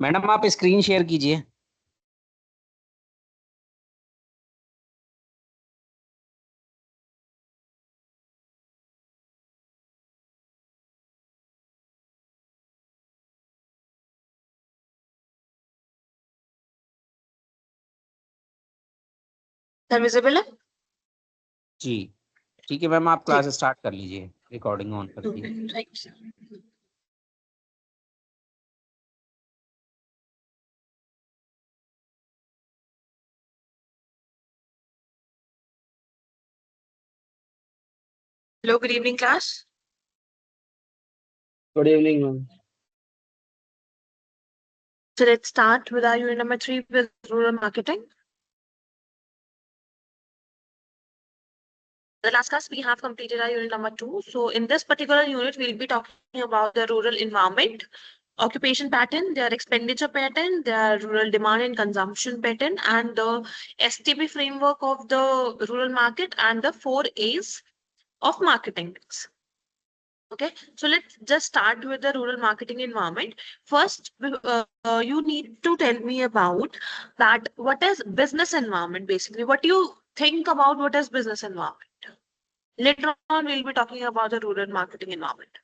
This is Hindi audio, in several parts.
मैडम आप स्क्रीन शेयर कीजिए। सर विजिबल है? जी ठीक है मैम, आप ठीक। क्लास स्टार्ट कर लीजिए, रिकॉर्डिंग ऑन करके। Right. Hello, good evening class. Good evening ma'am. So let's start with our unit number 3 with rural marketing. The last class we have completed our unit number 2. So in this particular unit, we'll be talking about the rural environment, occupation pattern, their expenditure pattern, their rural demand and consumption pattern, and the STP framework of the rural market and the 4 A's of marketing. Okay, so let's just start with the rural marketing environment. First, you need to tell me about that. What is business environment basically? What do you think about what is business environment? Later on, we'll be talking about the rural marketing environment.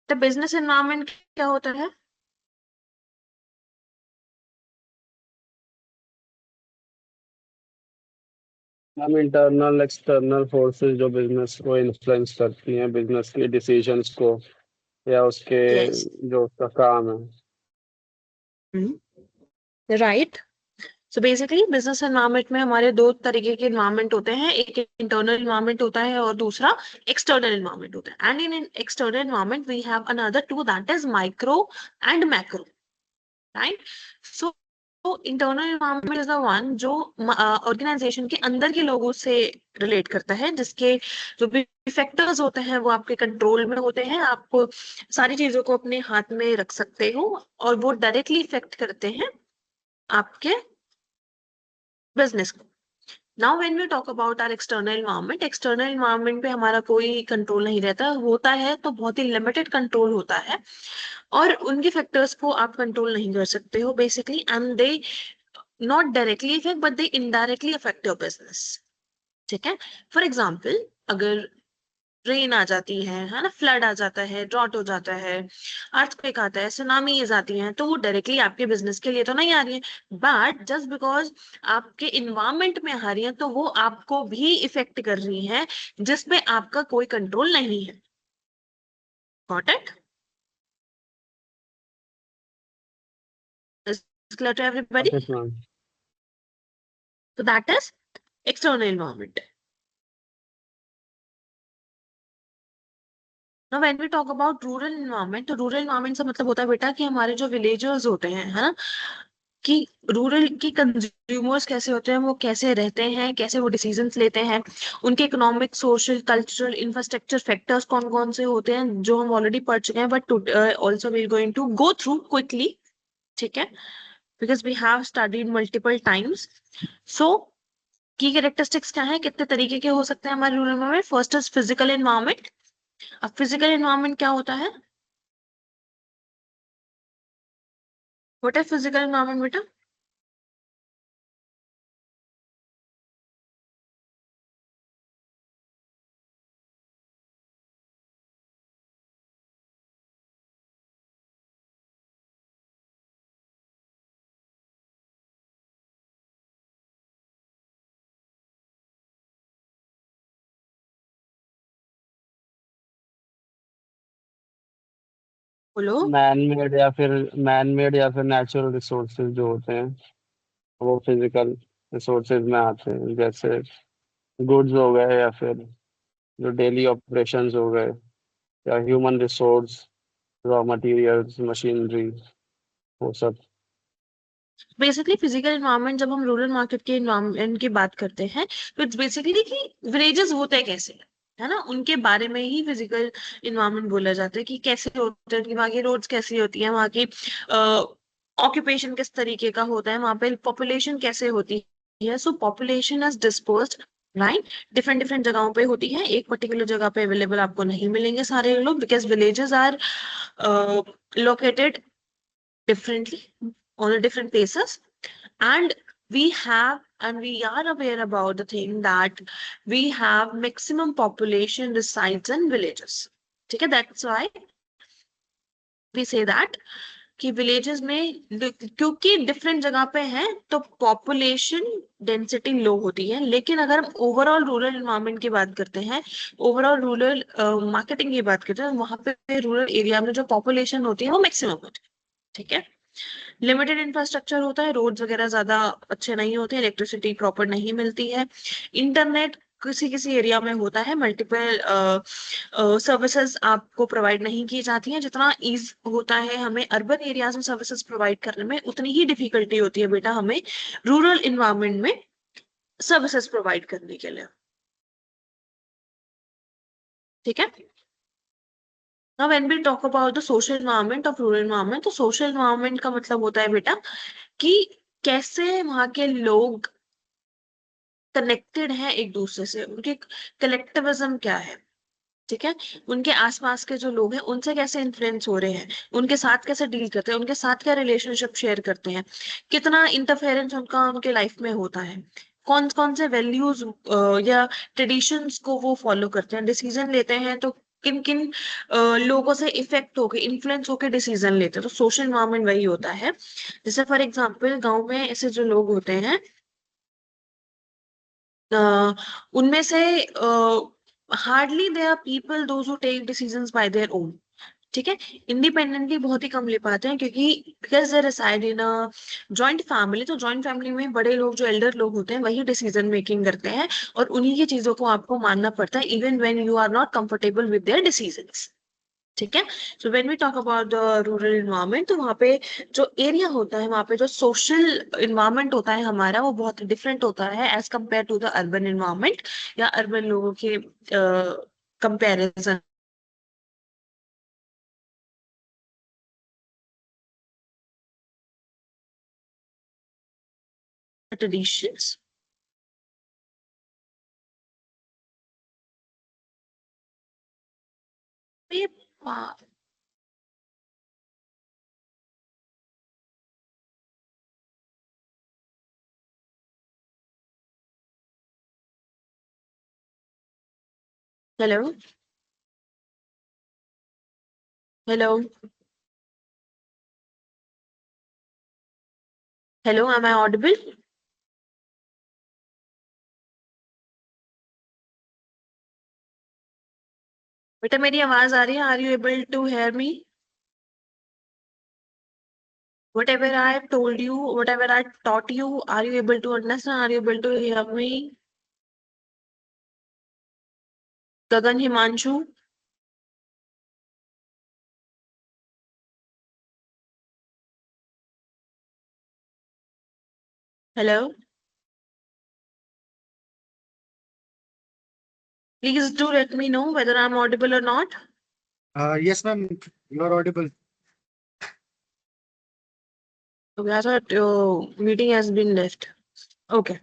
The business environment क्या होता है? हम इंटरनल एक्सटर्नल फोर्सेस जो बिजनेस को इन्फ्लुएंस करती हैं, बिजनेस के डिसीजंस को या उसके Yes. जो उसका काम है। Right. So basically business environment में हमारे दो तरीके के environment होते हैं, एक internal environment होता है और दूसरा external environment होता है. And in external environment we have another two, that is micro and macro, right? So internal environment is the one जो organization के अंदर के लोगों से relate करता है, जिसके जो भी फैक्टर्स होते हैं वो आपके कंट्रोल में होते हैं, आप सारी चीजों को अपने हाथ में रख सकते हो और वो डायरेक्टली इफेक्ट करते हैं आपके बिजनेस को. Now when we talk about our external environment पे हमारा कोई कंट्रोल नहीं रहता, होता है तो बहुत ही लिमिटेड कंट्रोल होता है और उनके फैक्टर्स को आप कंट्रोल नहीं कर सकते हो basically, and they not directly effect but they indirectly affect your business. ठीक है, फॉर एग्जाम्पल अगर रेन आ जाती है ना, फ्लड आ जाता है, ड्रॉट हो जाता है, अर्थक्वेक आता है, सुनामीज आती हैं, तो वो डायरेक्टली आपके बिजनेस के लिए तो नहीं आ रही है, बट जस्ट बिकॉज आपके इन्वायरमेंट में आ रही है तो वो आपको भी इफेक्ट कर रही है जिसमें आपका कोई कंट्रोल नहीं है. Got it? Is clear to everybody? Ma'am So that is external environment. Now when we talk about rural environment, तो रूरल environment से मतलब होता है बेटा कि हमारे जो विलेजर्स होते हैं, है ना, कि रूरल की कंज्यूमर्स कैसे होते हैं, वो कैसे रहते हैं, कैसे वो डिसीजंस लेते हैं, उनके economic, social, cultural, infrastructure factors कौन कौन से होते हैं जो हम ऑलरेडी पढ़ चुके हैं, but also we going to go through quickly. ठीक है, because we have studied multiple times. So key characteristics क्या है, कितने तरीके के हो सकते हैं हमारे रूरल में? First is physical environment. अब फिजिकल एनवायरमेंट क्या होता है? व्हाट इज फिजिकल एनवायरमेंट बेटा? बोलो. मैन मेड या फिर नेचुरल रिसोर्सेज जो होते हैं वो फिजिकल रिसोर्सेज में आते हैं, जैसे गुड्स हो गए या फिर जो डेली ऑपरेशंस हो गए या human resource, raw materials, machinery, वो सब। बेसिकली फिजिकल एनवायरनमेंट, जब हम रूरल मार्केट के एनवायरनमेंट की बात करते हैं तो इट्स बेसिकली कि विलेजेस होते हैं कैसे, है ना, उनके बारे में ही फिजिकल एनवायरनमेंट बोला जाता है कि कैसे होते हैं, कि वहाँ की रोड्स कैसी होती है, वहाँ की ऑक्यूपेशन किस तरीके का होता है, वहाँ पे पॉपुलेशन कैसे होती है, सो population is dispersed, right, different different जगहों पे होती है, एक पर्टिकुलर जगह पे अवेलेबल आपको नहीं मिलेंगे सारे लोग, because villages are located differently on a different places, and we are aware about the thing that we have maximum population resides in villages. ठीक है, that's why we say that कि विलेजेस में क्योंकि डिफरेंट जगह पे है तो पॉपुलेशन डेंसिटी लो होती है, लेकिन अगर हम ओवरऑल रूरल एनवायरनमेंट की बात करते हैं, ओवरऑल रूरल मार्केटिंग की बात करते हैं, वहां पे रूरल एरिया में जो पॉपुलेशन होती है वो मैक्सिमम होती है। ठीक है, लिमिटेड इंफ्रास्ट्रक्चर होता है, रोड्स वगैरह ज्यादा अच्छे नहीं होते, इलेक्ट्रिसिटी प्रॉपर नहीं मिलती है, इंटरनेट किसी किसी एरिया में होता है, मल्टीपल सर्विसेज आपको प्रोवाइड नहीं की जाती हैं, जितना ईज होता है हमें अर्बन एरियाज में सर्विसेज प्रोवाइड करने में, उतनी ही डिफिकल्टी होती है बेटा हमें रूरल इन्वायरमेंट में सर्विसेज प्रोवाइड करने के लिए। ठीक है, Now when we talk about the social environment of rural environment, तो social environment का मतलब होता है बेटा कि कैसे वहां के लोग कनेक्टेड हैं एक दूसरे से, उनके कलेक्टिविज्म क्या है। ठीक है, उनके आसपास के जो लोग हैं उनसे कैसे इन्फ्लुएंस हो रहे हैं, उनके साथ कैसे डील करते हैं, उनके साथ क्या रिलेशनशिप शेयर करते हैं, कितना इंटरफेरेंस उनका उनके लाइफ में होता है, कौन कौन से वैल्यूज या ट्रेडिशंस को वो फॉलो करते हैं, डिसीजन लेते हैं तो किन किन लोगों से इफेक्ट होके इन्फ्लुएंस होके डिसीजन लेते हैं। तो सोशल एनवायरनमेंट वही होता है। जैसे फॉर एग्जांपल गांव में ऐसे जो लोग होते हैं उनमें से hardly they are people those who take decisions by their own. ठीक है, इंडिपेंडेंटली बहुत ही कम ले पाते हैं, क्योंकि because they reside in a joint family, तो जॉइंट फैमिली में बड़े लोग जो एल्डर लोग होते हैं वही डिसीजन मेकिंग करते हैं, और उन्हीं की चीजों को आपको मानना पड़ता है even when you are not comfortable with their decisions. ठीक है, so when we talk about the rural environment, तो वहाँ पे जो एरिया होता है, वहाँ पे जो सोशल इन्वायरमेंट होता है हमारा, वो बहुत डिफरेंट होता है as compare to the urban environment या अर्बन लोगों के कंपेरिजन। Traditions, hello hello hello, am I audible? बेटा मेरी आवाज आ रही है? Are you able to hear me? Whatever I have told you, whatever I taught you, are you able to understand? Are you able to hear me? Gagan, Himanshu? Hello? Please do let me know whether I'm audible or not. Yes, ma'am, you are audible. Okay, I thought your meeting has been left. Okay.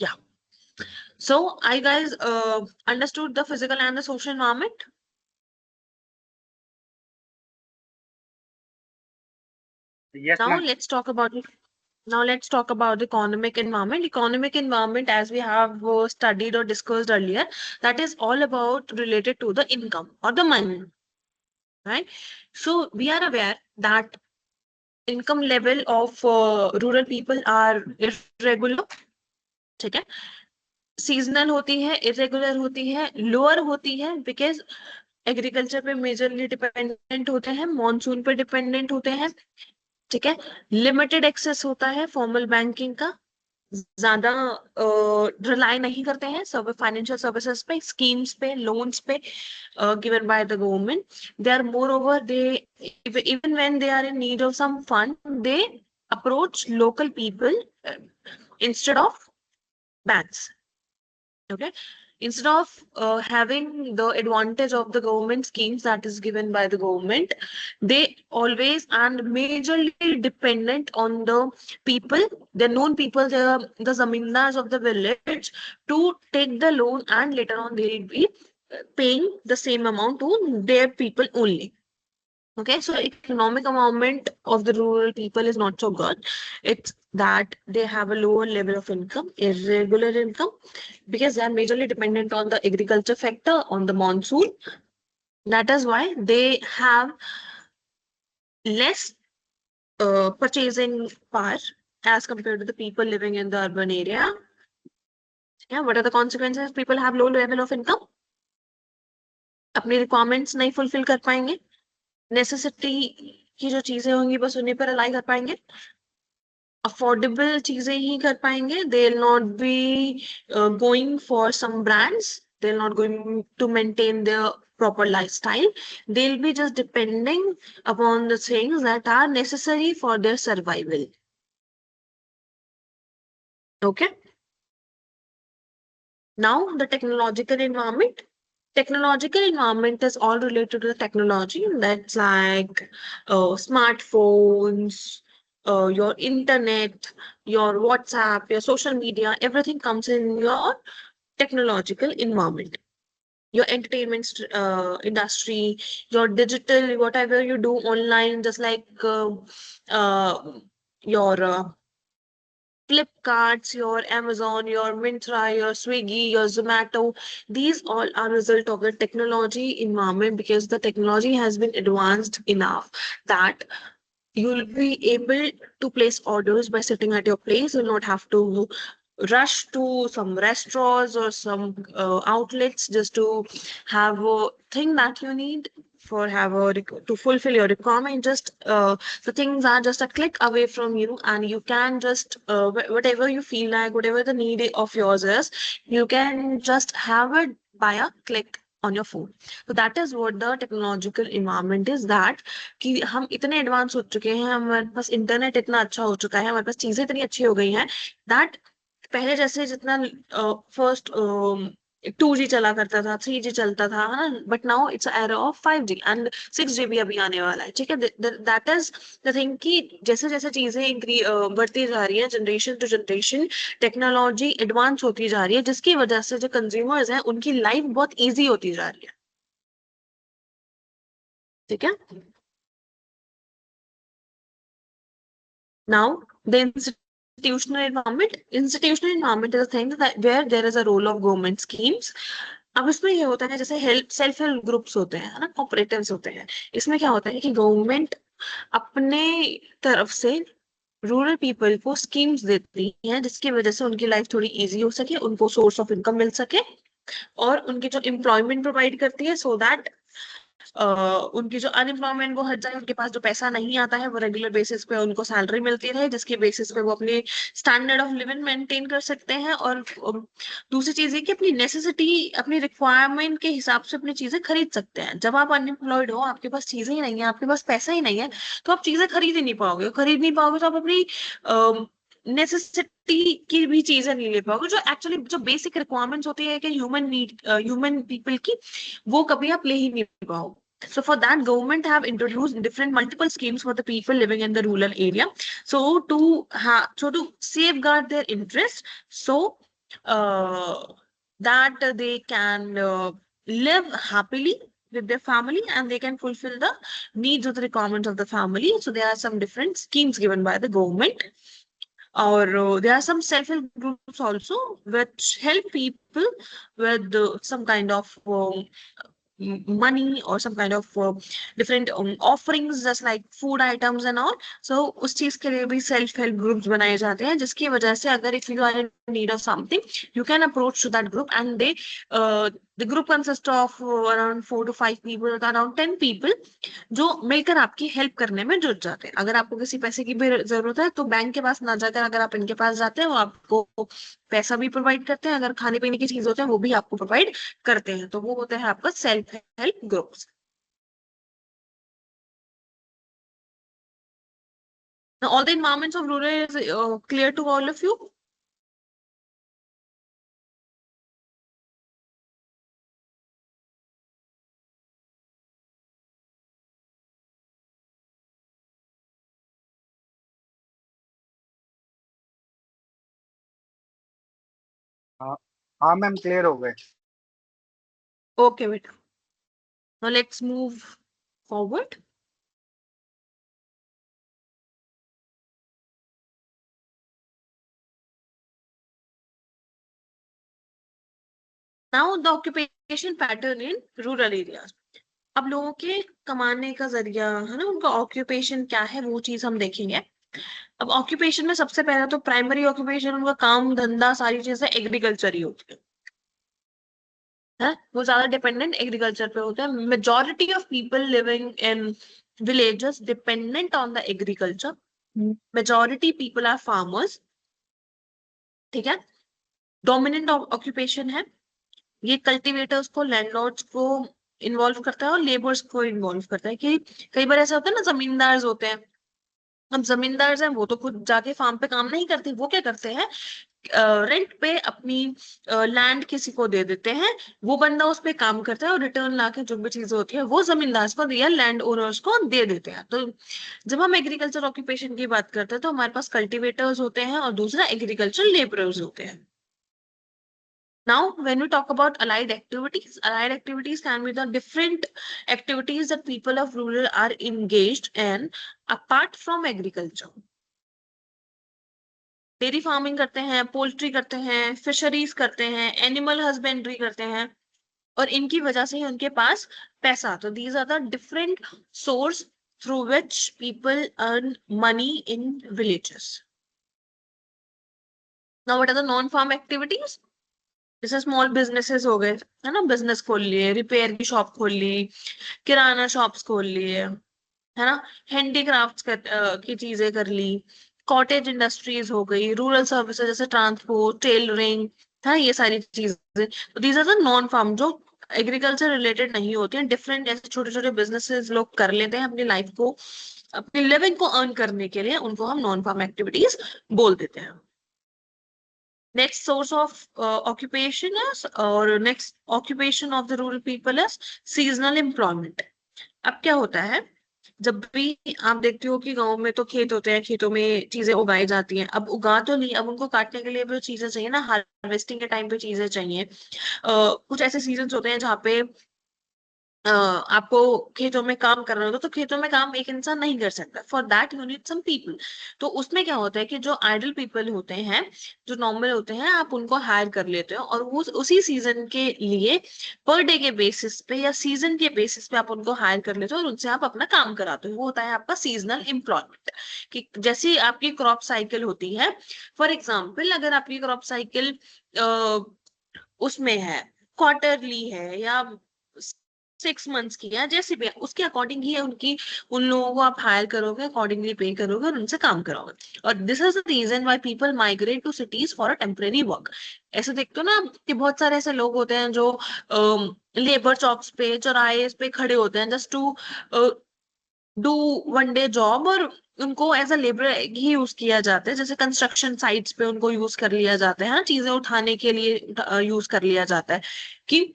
Yeah. So, I guys understood the physical and the social environment. Yes, Now ma'am. let's talk about it. Now let's talk about the economic environment. Economic environment, as we have studied or discussed earlier, that is all about related to the income or the money, right? So we are aware that income level of rural people are irregular. ठीक है, सीजनल होती है, इरेगुलर होती है, लोअर होती है, बिकॉज एग्रीकल्चर पे मेजरली डिपेंडेंट होते हैं, मॉनसून पे डिपेंडेंट होते हैं। ठीक है, लिमिटेड एक्सेस होता है फॉर्मल बैंकिंग का, ज्यादा रिलाई नहीं करते हैं सब फाइनेंशियल सर्विसेज पे, स्कीम्स पे, लोन्स पे given by the government. They are moreover they even when they are in need of some fund, they approach local people instead of banks. Okay, instead of having the advantage of the government schemes that is given by the government, they always and majorly dependent on the people, the known people, the zamindars of the village, to take the loan, and later on they will be paying the same amount to their people only. Okay, so economic empowerment of the rural people is not so good. It's that they have a lower level of income, irregular income, because they are majorly dependent on the agriculture factor, on the monsoon. That is why they have less purchasing power as compared to the people living in the urban area. Yeah, what are the consequences? People have low level of income, अपनी requirements नहीं fulfill कर पाएंगे, नेसेसिटी की जो चीजें होंगी बस उन्हीं पर अलाई कर पाएंगे, अफोर्डेबल चीजें ही कर पाएंगे, they will not be going for some brands, they will not going to maintain their proper lifestyle, they'll be just depending upon the things that are necessary for their survival. Okay, now the technological environment. Technological environment is all related to the technology, that's like smartphones, your internet, your WhatsApp, your social media, everything comes in your technological environment. Your entertainment industry, your digital, whatever you do online, just like your Flipkarts, your Amazon, your Myntra, your Swiggy, your Zomato, these all are result of the technology environment, because the technology has been advanced enough that you'll be able to place orders by sitting at your place. You'll not have to rush to some restaurants or some outlets just to have a thing that you need for have a to fulfill your requirement. Just the things are just a click away from you, and you can just whatever you feel like, whatever the need of yours is, you can just have it by a click on your phone. So that is what the technological environment is, that कि हम इतने एडवांस हो चुके हैं, हमारे पास इंटरनेट इतना अच्छा हो चुका है, हमारे पास चीजें इतनी अच्छी हो गई हैं, that पहले जैसे जितना फर्स्ट 2G चला करता था, 3G चलता था, है ना, but now it's era of 5G and 6G भी अभी आने वाला है. ठीक है, दैट इज द थिंग कि जैसे जैसे चीजें बढ़ती जा रही है, generation to generation technology advance होती जा रही है, जिसकी वजह से जो कंज्यूमर्स हैं उनकी लाइफ बहुत ईजी होती जा रही है. ठीक है, now the institutional environment. Institutional environment is a thing that where there is a role of government schemes. अब इसमें ये होता है जैसे सेल्फ हेल्प ग्रुप्स होते हैं ना, कॉपरेटिव्स होते हैं. इसमें क्या होता है कि गवर्नमेंट अपने तरफ से रूरल पीपल को स्कीम्स देती है, जिसकी वजह से उनकी लाइफ थोड़ी इजी हो सके, उनको सोर्स ऑफ इनकम मिल सके, और उनकी जो एम्प्लॉयमेंट प्रोवाइड करती है, सो दैट उनकी जो अनएम्प्लॉयमेंट वो हट जाए, उनके पास जो पैसा नहीं आता है वो रेगुलर बेसिस पे उनको सैलरी मिलती रहे, जिसके बेसिस पे वो अपने स्टैंडर्ड ऑफ लिविंग मेंटेन कर सकते हैं. और दूसरी चीज है कि अपनी नेसेसिटी, अपनी रिक्वायरमेंट के हिसाब से अपनी चीजें खरीद सकते हैं. जब आप अनएम्प्लॉयड हो, आपके पास चीजें ही नहीं है, आपके पास पैसा ही नहीं है, तो आप चीजें खरीद ही नहीं पाओगे. खरीद नहीं पाओगे तो आप अपनी नेसेसिटी की भी चीजें नहीं ले पाओगे, जो एक्चुअली जो बेसिक रिक्वायरमेंट्स होती है कि ह्यूमन पीपल की, वो कभी आप ले ही नहीं पाओगे. So for that, government have introduced different multiple schemes for the people living in the rural area. So to safeguard their interest, so that they can live happily with their family, and they can fulfill the needs of the requirements of the family. So there are some different schemes given by the government. Or there are some self-help groups also which help people with some kind of money or some kind of different offerings, just like food items and all. So उस चीज के लिए भी self help groups बनाए जाते हैं, जिसकी वजह से अगर if you are in need of something, you can approach to that group, and they the group consists of around 4 to 5 people, around 10 people, जो मिलकर आपकी हेल्प करने में जुट जाते हैं. अगर आपको किसी पैसे की भी जरूरत है, तो बैंक के पास ना जाकर अगर आप इनके पास जाते हैं, वो आपको पैसा भी प्रोवाइड करते हैं. अगर खाने पीने की चीज होते हैं वो भी आपको प्रोवाइड करते हैं. तो वो होते हैं आपका self help groups. Now, all the environments of rural is clear to all of you. हाँ मैम क्लियर हो गए. Okay, beta. Now let's move forward. Now the occupation pattern in rural areas. अब लोगों के कमाने का जरिया है ना, उनका ऑक्यूपेशन क्या है वो चीज हम देखेंगे. अब ऑक्यूपेशन में सबसे पहला तो प्राइमरी ऑक्यूपेशन, उनका काम धंधा सारी चीजें एग्रीकल्चर ही होती है. वो ज्यादा डिपेंडेंट एग्रीकल्चर पे होते हैं. Majority of people living in villages dependent on the agriculture. Majority people are farmers. ठीक है, डोमिनेंट ऑक्यूपेशन है ये. कल्टीवेटर्स को, लैंडलॉर्ड्स को इन्वॉल्व करता है और लेबर्स को इन्वॉल्व करता है. कि कई बार ऐसा होता है ना, जमींदार होते हैं. अब जमींदार हैं वो तो खुद जाके फार्म पे काम नहीं करते. वो क्या करते हैं, रेंट पे अपनी लैंड किसी को दे देते हैं. वो बंदा उस पे काम करता है और रिटर्न लाके जो भी चीजें होती है वो जमींदार को, रियल लैंड ओनर्स को दे देते हैं. तो जब हम एग्रीकल्चर ऑक्यूपेशन की बात करते हैं तो हमारे पास कल्टीवेटर्स होते हैं और दूसरा एग्रीकल्चर लेबरर्स होते हैं. Now, when we talk about allied activities can be the different activities that people of rural are engaged in apart from agriculture. Dairy farming करते हैं, पोल्ट्री करते हैं, फिशरीज करते हैं, एनिमल हस्बेंड्री करते हैं और इनकी वजह से ही उनके पास पैसा. तो these are the different source through which people earn money in villages. Now, what are the non-farm activities? जैसे स्मॉल बिजनेसेस हो गए, है ना, बिजनेस खोल लिए, रिपेयर की शॉप खोल ली, किराना शॉप्स खोल लिए, है ना, हैंडीक्राफ्ट्स की चीजें कर ली, कॉटेज इंडस्ट्रीज हो गई, रूरल सर्विसेज जैसे ट्रांसपोर्ट, टेलरिंग, है ये सारी चीजें. तो these are the non farm जो एग्रीकल्चर रिलेटेड नहीं होती हैं. डिफरेंट ऐसे छोटे छोटे बिजनेसेस लोग कर लेते हैं अपनी लाइफ को, अपनी लिविंग को अर्न करने के लिए. उनको हम नॉन फार्म एक्टिविटीज बोल देते हैं. Next source of occupation is, or next occupation of the rural people is seasonal employment. अब क्या होता है, जब भी आप देखते हो कि गांव में तो खेत होते हैं, खेतों में चीजें उगाई जाती हैं. अब उगा तो नहीं, अब उनको काटने के लिए भी चीजें चाहिए ना, हार्वेस्टिंग के टाइम पे चीजें चाहिए. कुछ ऐसे सीजन होते हैं जहाँ पे आपको खेतों में काम करना होता है. तो खेतों में काम एक इंसान नहीं कर सकता. For that you need some people. तो उसमें क्या होता है कि जो आइडल पीपल होते हैं, जो नॉर्मल होते हैं, आप उनको हायर कर लेते हो और वो उसी सीजन के लिए पर डे के बेसिस पे या सीजन के बेसिस पे आप उनको हायर कर लेते हो और उनसे आप अपना काम कराते हो. वो होता है आपका सीजनल एम्प्लॉयमेंट. कि जैसी आपकी क्रॉप साइकिल होती है, फॉर एग्जाम्पल अगर आपकी क्रॉप साइकिल उसमें है, क्वार्टरली है या 6 मंथ्स की है, जैसे भी उसके अकॉर्डिंग ही है उनकी, उन लोगों को आप हायर करोगे, अकॉर्डिंगली पे करोगे और उनसे काम कराओगे. और this is the reason why people migrate to cities for a temporary work. ऐसे देखते हो ना कि बहुत सारे ऐसे लोग होते हैं जो लेबर जॉब्स पे, चौराहे पे खड़े होते हैं just to do one day job, और उनको एज अ लेबर ही यूज किया जाता है. जैसे कंस्ट्रक्शन साइट्स पे उनको यूज कर लिया जाता है, चीजें उठाने के लिए यूज कर लिया जाता है कि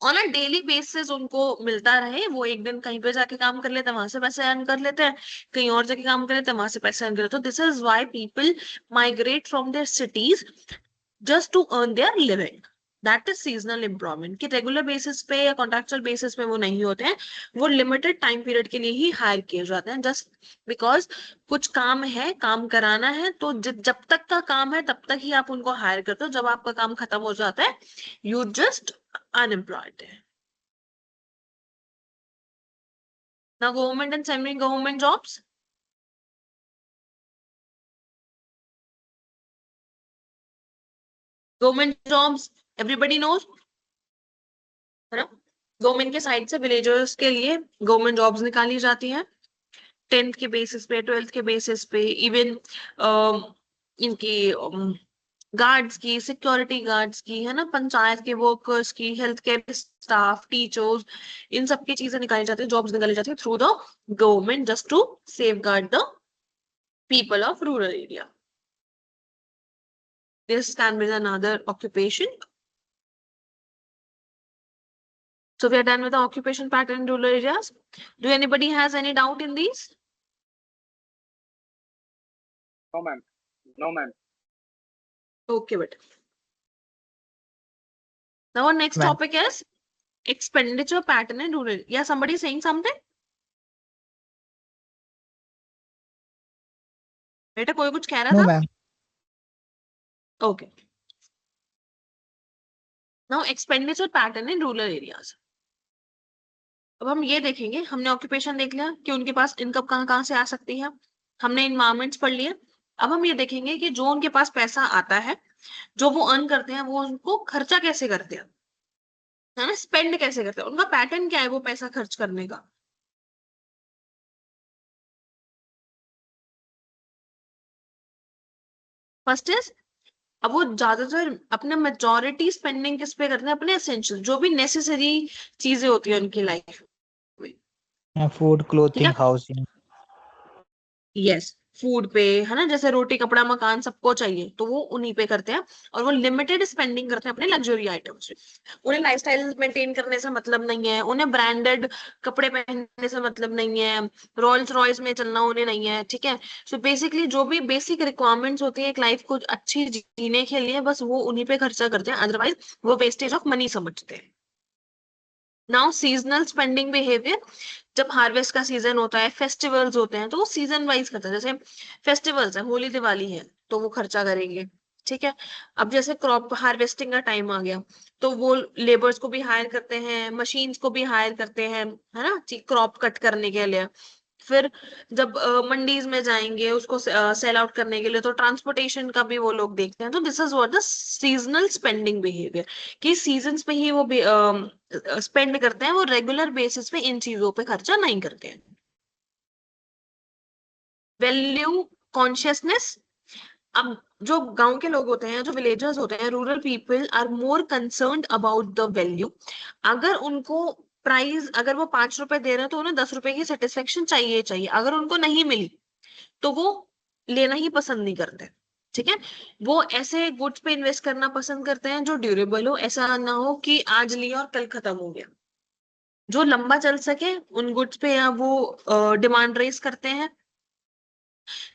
ऑन अ डेली बेसिस उनको मिलता रहे. वो एक दिन कहीं पे जाके काम कर लेते हैं, वहां से पैसे अर्न कर लेते हैं, कहीं और जाके काम कर लेते हैं, वहां से पैसे अर्न कर लेते हैं. This is why people migrate from their cities just to earn their living. That is seasonal employment. कि रेगुलर बेसिस पे या कॉन्ट्रेक्चुअल बेसिस पे वो नहीं होते हैं, वो लिमिटेड टाइम पीरियड के लिए ही हायर किए जाते हैं. जस्ट बिकॉज कुछ काम है, काम कराना है, तो जब तक का काम है तब तक ही आप उनको हायर करते हो. जब आपका काम खत्म हो जाता है, you just unemployed. Now, government and semi-government jobs. Government jobs, everybody knows, है ना. गवर्नमेंट के साइड से विलेजर्स के लिए गवर्नमेंट जॉब्स निकाली जाती हैं 10th के बेसिस पे, 12th के बेसिस पे, इवन इनकी गार्ड्स की, सिक्योरिटी गार्ड्स की, है ना, पंचायत के वर्कर्स की, हेल्थ केयर स्टाफ, टीचर्स, इन सब की चीजें निकाली जाती है, जॉब्स निकाली जाती है through the government just to safeguard the people of rural area. This can be another occupation. So we are done with the occupation pattern in rural areas. Do anybody has any doubt in these? No ma'am. No ma'am. Okay, but Now our next Ma'am. topic is expenditure pattern in rural. Yeah, somebody is saying something? बेटा कोई कुछ कह रहा No, था? ma'am. Okay. Now expenditure pattern in rural areas. अब हम ये देखेंगे, हमने ऑक्यूपेशन देख लिया कि उनके पास इनकम कहाँ कहाँ से आ सकती है, हमने इन्वायरमेंट्स पढ़ लिए। अब हम ये देखेंगे कि जो उनके पास पैसा आता है, जो वो अर्न करते हैं, वो उनको खर्चा कैसे करते हैं, है ना, स्पेंड कैसे करते हैं, उनका पैटर्न क्या है वो पैसा खर्च करने का। फर्स्ट इज, अब वो ज्यादातर अपने मेजॉरिटी स्पेंडिंग किस पे करते हैं, अपने एसेंशियल जो भी नेसेसरी चीजें होती है उनकी लाइफ में। Food, clothing, ठीक है, housing. यस, फूड पे, है ना, जैसे रोटी कपड़ा मकान सबको चाहिए तो वो उन्हीं पे करते हैं, और वो लिमिटेड स्पेंडिंग करते हैं अपने लग्जरी आइटम्स पे। उन्हें लाइफस्टाइल मेंटेन करने से मतलब नहीं है, उन्हें ब्रांडेड कपड़े पहनने से मतलब नहीं है, रॉयल्स रॉयस में चलना उन्हें नहीं है, ठीक है। सो बेसिकली जो भी बेसिक रिक्वायरमेंट्स होती है एक लाइफ को अच्छी जीने के लिए, बस वो उन्हीं पे खर्चा करते हैं, अदरवाइज वो वेस्टेज ऑफ मनी समझते हैं। नाउ सीजनल स्पेंडिंग बिहेवियर, जब हार्वेस्ट का सीजन होता है, फेस्टिवल्स होते हैं, तो वो सीजन वाइज करता है। जैसे फेस्टिवल्स है, होली दिवाली है, तो वो खर्चा करेंगे, ठीक है। अब जैसे क्रॉप हार्वेस्टिंग का टाइम आ गया, तो वो लेबर्स को भी हायर करते हैं, मशीन्स को भी हायर करते हैं, है ना, क्रॉप कट करने के लिए। फिर जब मंडीज में जाएंगे उसको सेल आउट करने के लिए, तो ट्रांसपोर्टेशन का भी वो लोग देखते हैं। तो this is what the seasonal spending behaviour, कि सीजन्स पे ही वो स्पेंड करते हैं, वो रेगुलर बेसिस पे इन चीजों पे खर्चा नहीं करते हैं। वैल्यू कॉन्शियसनेस, अब जो गांव के लोग होते हैं, जो विलेजर्स होते हैं, rural people are more concerned about the value. अगर उनको प्राइस, अगर वो 5 रुपए दे रहे हैं तो उन्हें 10 रुपए की सेटिस्फेक्शन चाहिए चाहिए, अगर उनको नहीं मिली तो वो लेना ही पसंद नहीं करते, ठीक है। वो ऐसे गुड्स पे इन्वेस्ट करना पसंद करते हैं जो ड्यूरेबल हो, ऐसा ना हो कि आज लिया और कल खत्म हो गया, जो लंबा चल सके उन गुड्स पे या वो डिमांड रेस करते हैं।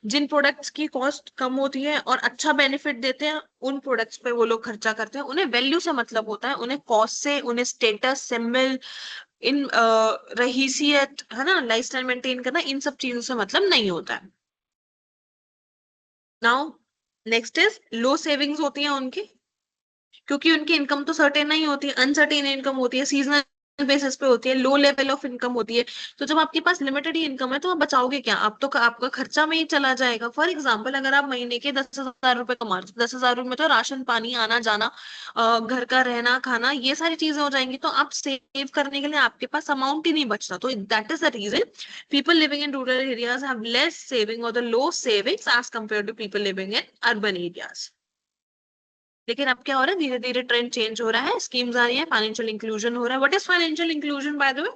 जिन प्रोडक्ट्स की कॉस्ट कम होती है और अच्छा बेनिफिट देते हैं, उन प्रोडक्ट्स पे वो लोग खर्चा करते हैं। उन्हें वैल्यू से मतलब होता है, उन्हें कॉस्ट से, उन्हें स्टेटस सिंबल, इन रहीसियत, है ना, लाइफस्टाइल मेंटेन करना, इन सब चीजों से मतलब नहीं होता है। Now next is low savings होती है उनकी, क्योंकि उनकी इनकम तो सर्टेन नहीं होती है, अनसर्टेन इनकम होती है, सीजनल बेसिस पे होती है, लो लेवल ऑफ इनकम होती है। तो जब आपके पास लिमिटेड ही इनकम है तो आप बचाओगे क्या, आप तो आपका खर्चा में ही चला जाएगा। फॉर एग्जाम्पल, अगर आप महीने के 10,000 रुपए कमा रहे हो, 10,000 रुपए में तो राशन पानी आना जाना, घर का रहना खाना, ये सारी चीजें हो जाएंगी, तो आप सेव करने के लिए आपके पास अमाउंट ही नहीं बचता। तो that is the reason people living in rural areas have less saving और the low savings as compare to people living in urban areas. लेकिन अब क्या हो रहा है, धीरे धीरे ट्रेंड चेंज हो रहा है, स्कीम्स आ रही है, फाइनेंशियल इंक्लूजन हो रहा है। What is financial inclusion by the way?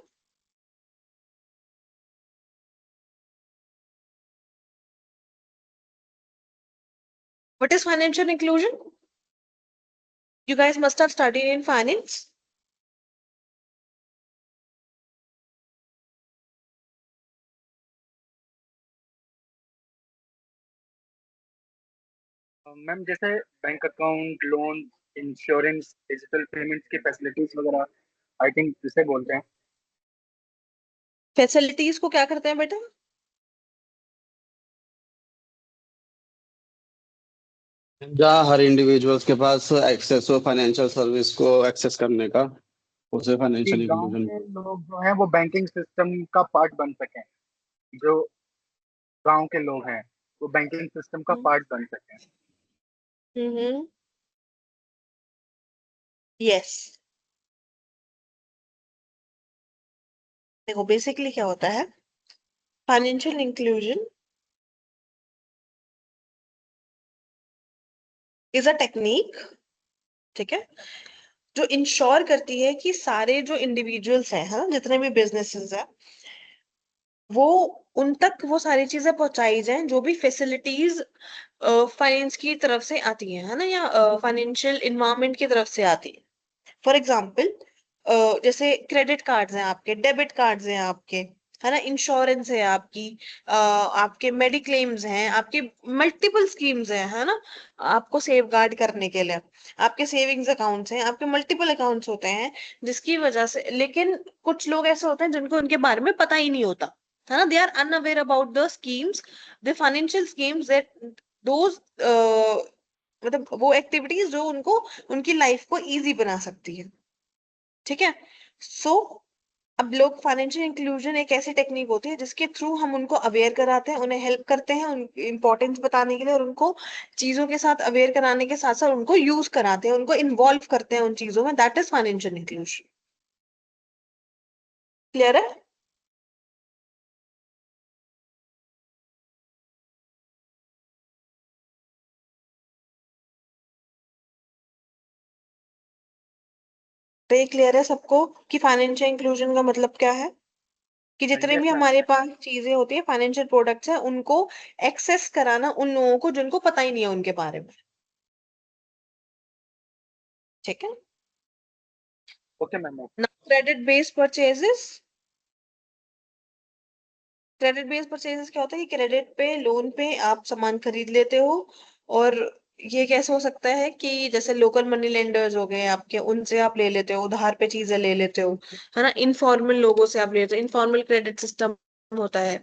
What is financial inclusion? You guys must have studied in finance. Ma'am जैसे bank account, loan, insurance, digital payments की फैसिलिटीज वगैरह, आई थिंक इसे बोलते हैं। फैसिलिटीज को क्या करते हैं बेटा? जहाँ हर इंडिविजुअल्स के पास एक्सेस हो फाइनेंशियल सर्विस को एक्सेस करने का, उसे फाइनेंशियल गांव इंक्लूजन। के लोग जो हैं वो बैंकिंग सिस्टम का पार्ट बन सकें, जो गांव के लोग हैं वो बैंकिंग सिस्टम का पार्ट बन सकें। यस, देखो बेसिकली क्या होता है, financial inclusion is a technique, ठीक है, जो इंश्योर करती है कि सारे जो इंडिविजुअल्स हैं, हाँ, जितने भी बिजनेसेस हैं, वो उन तक वो सारी चीजें पहुंचाई जाएं जो भी फैसिलिटीज फाइनेंस की तरफ से आती है ना, या फाइनेंशियल इन्वायरमेंट की तरफ से आती है। फॉर एग्जाम्पल, जैसे क्रेडिट कार्ड्स हैं आपके, डेबिट कार्ड्स हैं आपके, है ना, इंश्योरेंस है आपकी, आपके मेडिक्लेम्स हैं, आपके मल्टीपल स्कीम्स हैं, है ना, आपको सेफ गार्ड करने के लिए आपके सेविंग्स अकाउंट्स हैं, आपके मल्टीपल अकाउंट्स होते हैं, जिसकी वजह से, लेकिन कुछ लोग ऐसे होते हैं जिनको उनके बारे में पता ही नहीं होता, है ना, they are unaware about the schemes, the financial schemes that those, मतलब वो एक्टिविटीज जो उनको उनकी लाइफ को इजी बना सकती है, ठीक है। सो अब लोग, फाइनेंशियल इंक्लूजन एक ऐसी टेक्निक होती है जिसके थ्रू हम उनको अवेयर कराते हैं, उन्हें हेल्प करते हैं, उन इंपॉर्टेंस बताने के लिए, और उनको चीजों के साथ अवेयर कराने के साथ साथ उनको यूज कराते हैं, उनको इन्वॉल्व करते हैं उन चीजों में, that is financial inclusion. Clear है? तो ये क्लियर है सबको कि फाइनेंशियल इंक्लूजन का मतलब क्या है, कि जितने यस भी मैम। हमारे पास चीजें होती है, फाइनेंशियल प्रोडक्ट्स है, उनको एक्सेस कराना उन लोगों को जिनको पता ही नहीं है उनके बारे में, ठीक है। Okay ma'am. Credit based purchases, credit based purchases क्या होता है कि क्रेडिट पे, लोन पे आप सामान खरीद लेते हो, और ये कैसे हो सकता है कि जैसे लोकल मनी लेंडर्स हो गए आपके, उनसे आप ले लेते हो, उधार पे चीजें ले लेते हो, है ना, इनफॉर्मल लोगों से आप ले लेते हो, इनफॉर्मल क्रेडिट सिस्टम होता है,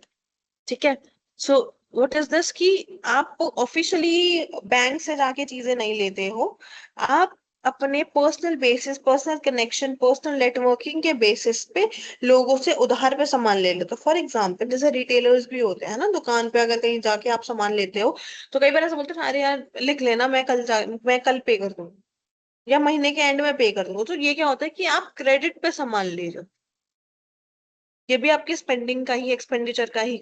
ठीक है। सो व्हाट इज दिस कि आप ऑफिशियली बैंक से जाके चीजें नहीं लेते हो, आप अपने personal basis, personal connection, personal networking के बेसिस पे लोगों से उधार पे सामान ले लेते हो। फॉर एग्जाम्पल जैसे रिटेलर्स भी होते हैं ना, दुकान पे अगर कहीं जाके आप सामान लेते हो, तो कई बार ऐसा बोलते हैं, अरे यार लिख लेना, मैं कल पे कर दूंगा, या महीने के एंड में पे कर दूंगा। तो ये क्या होता है कि आप क्रेडिट पे सामान ले रहे हो, ये भी आपकी स्पेंडिंग का ही, एक्सपेंडिचर का ही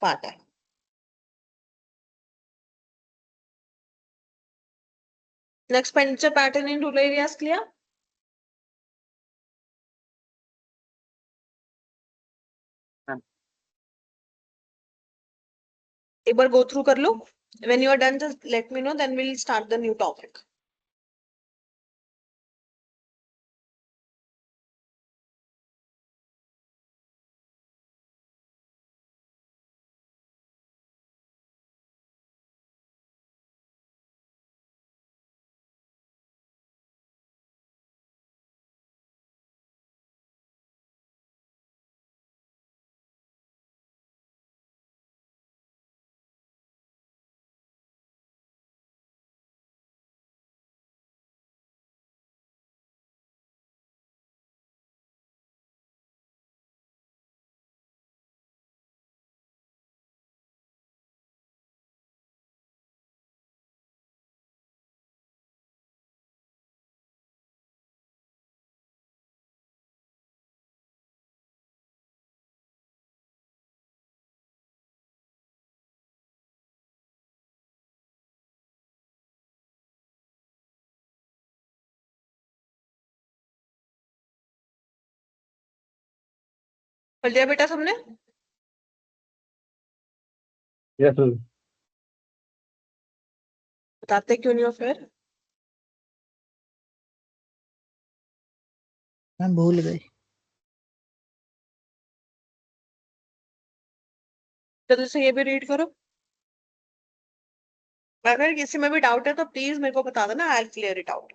पार्ट है। Expenditure pattern in rural areas clear? Ma'am एक बार गो थ्रू कर लो, when you are done just let me know, then we'll start the new topic. पढ़ लिया बेटा सबने? Yes ma'am. बताते क्यों नहीं हो फिर? मैं भूल गई। जल्दी से ये भी रीड करो, अगर किसी में भी डाउट है तो प्लीज मेरे को बता देना, I will clear it out.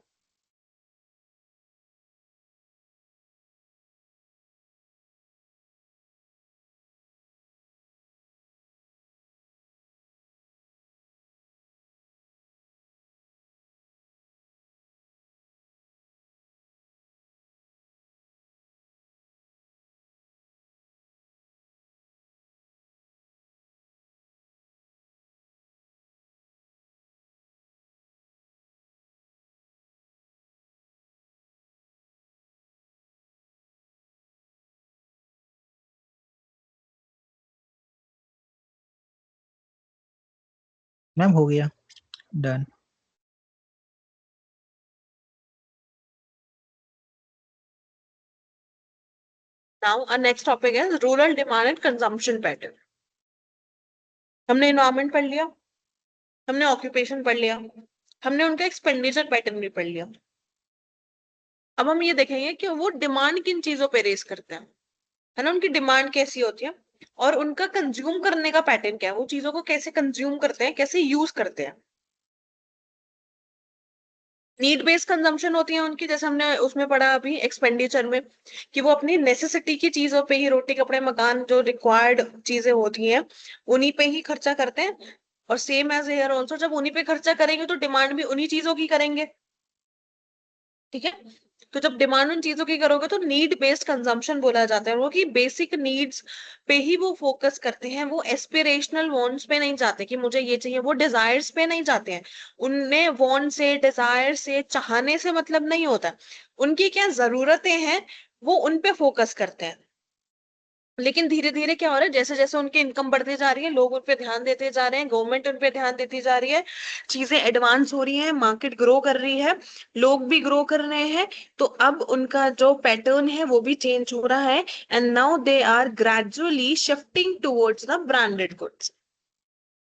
Ma'am हो गया, done. Now our next topic is rural demand and consumption pattern। हमने इन्वायरमेंट पढ़ लिया, हमने ऑक्यूपेशन पढ़ लिया, हमने उनका एक्सपेंडिचर पैटर्न भी पढ़ लिया। अब हम ये देखेंगे कि वो डिमांड किन चीजों पे रेस करते हैं। है ना, उनकी डिमांड कैसी होती है और उनका कंज्यूम करने का पैटर्न क्या है, वो चीजों को कैसे कंज्यूम करते हैं, कैसे यूज करते हैं। नीड बेस्ड कंजम्पशन होती है उनकी, जैसे हमने उसमें पढ़ा अभी एक्सपेंडिचर में, कि वो अपनी नेसेसिटी की चीजों पे ही, रोटी कपड़े मकान जो रिक्वायर्ड चीजें होती हैं उन्हीं पे ही खर्चा करते हैं। और सेम एज हेयर ऑल्सो, जब उन्हीं पे खर्चा करेंगे तो डिमांड भी उन्हीं चीजों की करेंगे। ठीक है, तो जब डिमांड उन चीजों की करोगे तो नीड बेस्ड कंजम्पशन बोला जाता है, वो कि बेसिक नीड्स पे ही वो फोकस करते हैं, वो एस्पिरेशनल वांट्स पे नहीं जाते कि मुझे ये चाहिए, वो डिजायर्स पे नहीं जाते हैं। उनने वांट से, डिजायर से, चाहने से मतलब नहीं होता, उनकी क्या जरूरतें हैं वो उन पे फोकस करते हैं। लेकिन धीरे धीरे क्या हो रहा है, जैसे जैसे उनकी इनकम बढ़ती जा रही है, लोग उन पे ध्यान देते जा रहे हैं, गवर्नमेंट उन पे ध्यान देती जा रही है, चीजें एडवांस हो रही हैं, मार्केट ग्रो कर रही है, लोग भी ग्रो कर रहे हैं, तो अब उनका जो पैटर्न है वो भी चेंज हो रहा है। And now they are gradually shifting towards the branded goods,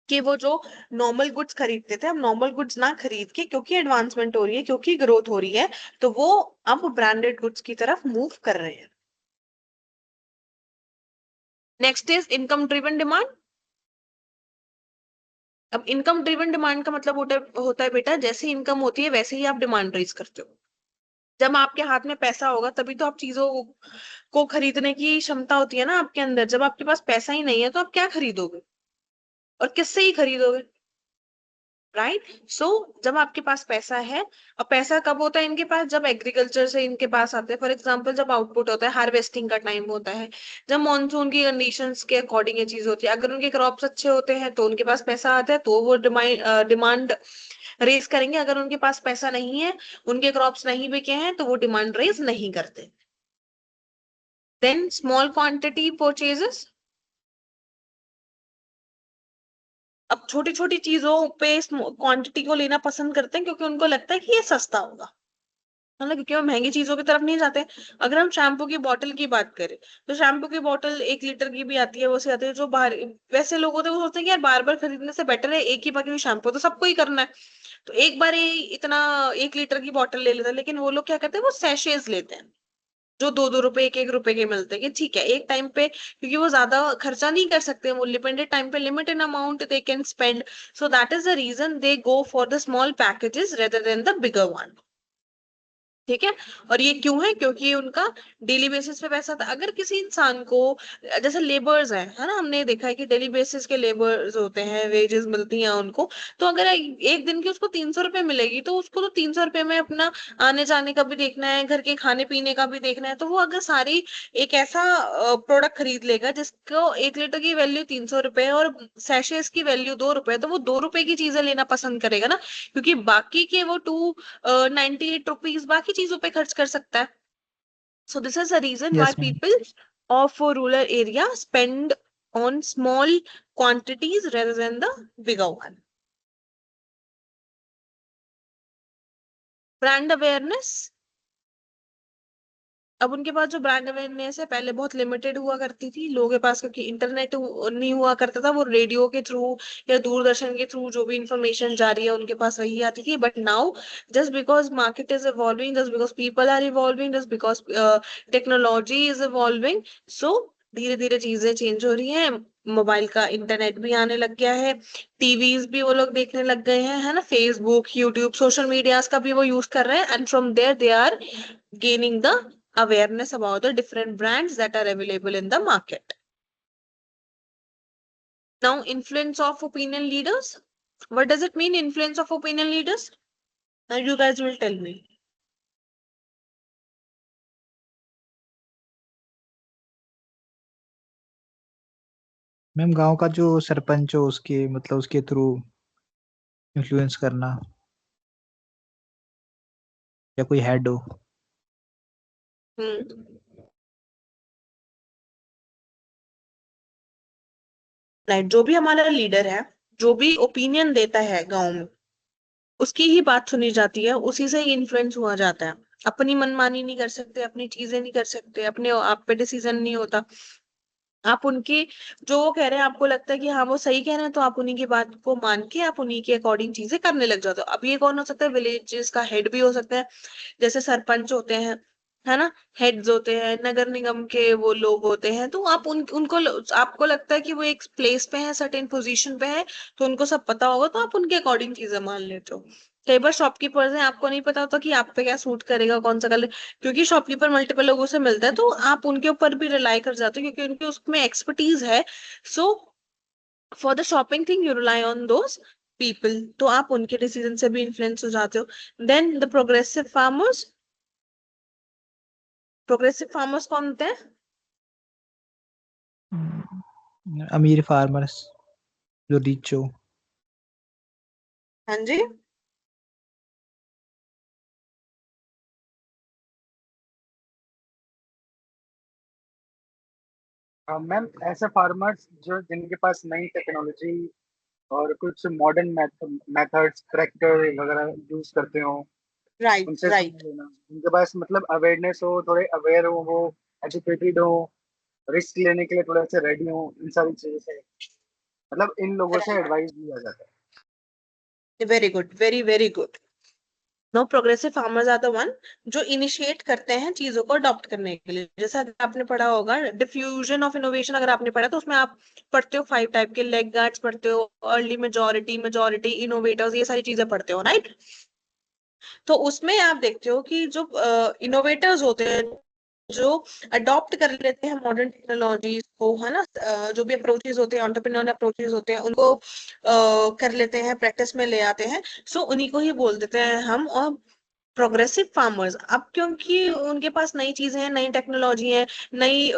कि वो जो नॉर्मल गुड्स खरीदते थे अब नॉर्मल गुड्स ना खरीद के, क्योंकि एडवांसमेंट हो रही है, क्योंकि ग्रोथ हो रही है, तो वो अब ब्रांडेड गुड्स की तरफ मूव कर रहे हैं। Next is income driven demand. अब इनकम ड्रिवन डिमांड का मतलब होता है बेटा, जैसे इनकम होती है वैसे ही आप डिमांड रेज करते हो। जब आपके हाथ में पैसा होगा तभी तो आप चीजों को खरीदने की क्षमता होती है ना आपके अंदर। जब आपके पास पैसा ही नहीं है तो आप क्या खरीदोगे और किससे ही खरीदोगे, राइट। सो जब आपके पास पैसा है, और पैसा कब होता है इनके पास, जब एग्रीकल्चर से इनके पास आते हैं, फॉर एग्जांपल जब आउटपुट होता है, हार्वेस्टिंग का टाइम होता है, जब मॉनसून की कंडीशंस के अकॉर्डिंग ये चीज होती है, अगर उनके क्रॉप्स अच्छे होते हैं तो उनके पास पैसा आता है, तो वो डिमांड रेज करेंगे। अगर उनके पास पैसा नहीं है, उनके क्रॉप्स नहीं बिके हैं, तो वो डिमांड रेज नहीं करते। Then small quantity purchases. अब छोटी छोटी चीजों पे क्वांटिटी को लेना पसंद करते हैं, क्योंकि उनको लगता है कि ये सस्ता होगा, मतलब क्योंकि वो महंगी चीजों की तरफ नहीं जाते। अगर हम शैम्पू की बोतल की बात करें, तो शैम्पू की बोतल 1 लीटर की भी आती है, वो से आती है, जो बाहर वैसे लोग होते हैं वो सोचते हैं कि यार बार बार खरीदने से बेटर है एक ही बार शैम्पू तो सबको ही करना है, तो एक बार ही इतना 1 लीटर की बोतल ले लेते हैं। लेकिन वो लोग क्या करते हैं, वो सैशेज लेते हैं जो 2-2 रुपए, 1-1 रुपए के मिलते हैं, कि ठीक है एक टाइम पे, क्योंकि वो ज्यादा खर्चा नहीं कर सकते, वो लिमिटेड टाइम पे limited amount they can spend, so that is the reason they go for the small packages rather than the bigger one. ठीक है, और ये क्यों है, क्योंकि उनका डेली बेसिस पे पैसा था। अगर किसी इंसान को, जैसे लेबर्स हैं, है ना, हमने देखा है कि डेली बेसिस के लेबर्स होते हैं, वेजेस मिलती हैं उनको, तो अगर एक दिन की उसको 300 रुपए मिलेगी, तो उसको तो 300 रुपए में अपना आने जाने का भी देखना है, घर के खाने पीने का भी देखना है, तो वो अगर सारी एक ऐसा प्रोडक्ट खरीद लेगा जिसको 1 लीटर की वैल्यू 300 रुपए है और सैशेस की वैल्यू 2 रुपए, तो वो 2 रुपए की चीजें लेना पसंद करेगा ना, क्योंकि बाकी के वो 98 रुपीज बाकी चीजों पे खर्च कर सकता है। So this is the reason why Yes, ma'am. People of rural area spend on small quantities rather than the bigger one. Brand awareness. अब उनके पास जो ब्रांड अवेयरनेस है पहले बहुत लिमिटेड हुआ करती थी लोगों के पास, क्योंकि इंटरनेट नहीं हुआ करता था, वो रेडियो के थ्रू या दूरदर्शन के थ्रू जो भी इंफॉर्मेशन जा रही है उनके पास वही आती थी। But now just because market is evolving, just because people are evolving, just because technology is evolving, so धीरे धीरे चीजें चेंज हो रही हैं। मोबाइल का इंटरनेट भी आने लग गया है, टीवीज भी वो लोग देखने लग गए हैं, है ना, फेसबुक, यूट्यूब, सोशल मीडियाज का भी वो यूज कर रहे हैं, and from there they are gaining the awareness about the different brands that are available in the market. Now, influence of opinion leaders. What does it mean, influence of opinion leaders? Now you guys will tell me. Ma'am गांव का जो सरपंच हो उसके मतलब उसके थ्रू इन्फ्लुएंस करना, या कोई हेड हो। राइट, जो भी हमारा लीडर है, जो भी ओपिनियन देता है गांव में, उसकी ही बात सुनी जाती है, उसी से ही इन्फ्लुएंस हुआ जाता है। अपनी मनमानी नहीं कर सकते, अपनी चीजें नहीं कर सकते, अपने आप पे डिसीजन नहीं होता। आप उनके जो वो कह रहे हैं आपको लगता है कि हाँ वो सही कह रहे हैं, तो आप उन्हीं की बात को मान के आप उन्हीं के अकॉर्डिंग चीजें करने लग जाते हो। अब ये कौन हो सकता है, विलेजेस का हेड भी हो सकता है, जैसे सरपंच होते हैं, है ना, हेड्स होते हैं, नगर निगम के वो लोग होते हैं, तो आप उनको आपको लगता है कि वो एक प्लेस पे है, सर्टेन पोजीशन पे है, तो उनको सब पता होगा, तो आप उनके अकॉर्डिंग चीजें मान लेते हो। कई बार शॉपकीपर्स हैं, आपको नहीं पता होता कि आप पे क्या सूट करेगा, कौन सा कलर, क्योंकि शॉपकीपर मल्टीपल लोगों से मिलता है, तो आप उनके ऊपर भी रिलाई कर जाते हो, क्योंकि उनके उसमें एक्सपर्टीज है। So for the shopping thing you rely on those people, तो आप उनके डिसीजन से भी इन्फ्लुएंस हो जाते हो। Then the progressive farmers, progressive farmers कौन होते हैं? अमीर फार्मर्स जो रिच हो। हाँ जी। मैम ऐसे फार्मर्स जो जिनके पास नई टेक्नोलॉजी और कुछ मॉडर्न मेथड्स ट्रैक्टर वगैरह यूज करते हो, राइट उनसे राइट। सलाह लेना। उनके पास मतलब अवेयरनेस हो, थोड़े अवेयर हो, वो एजुकेटेड हो, रिस्क लेने के लिए थोड़ा सा रेडी हो, इन सारी चीजों से मतलब इन लोगों से एडवाइस लिया जाता है। Very good, very very good. No, progressive farmers are the one जो इनिशिएट करते हैं चीजों को अडॉप्ट करने के लिए। जैसे अगर आपने पढ़ा होगा डिफ्यूजन ऑफ इनोवेशन, अगर आपने पढ़ा तो उसमें आप पढ़ते हो 5 टाइप के, लेग गार्ड्स पढ़ते हो, अर्ली मेजोरिटी, मेजोरिटी, इनोवेटर्स, ये सारी चीजें पढ़ते हो, राइट। तो उसमें आप देखते हो कि जो इनोवेटर्स होते हैं, जो अडॉप्ट कर लेते हैं मॉडर्न टेक्नोलॉजीज को, है ना, जो भी अप्रोचेस होते हैं, एंटरप्रेन्योर अप्रोचेस होते हैं, उनको कर लेते हैं, प्रैक्टिस में ले आते हैं। सो उन्हीं को ही बोल देते हैं हम और प्रोग्रेसिव फार्मर्स। अब क्योंकि उनके पास नई चीजें हैं, नई टेक्नोलॉजी है, नई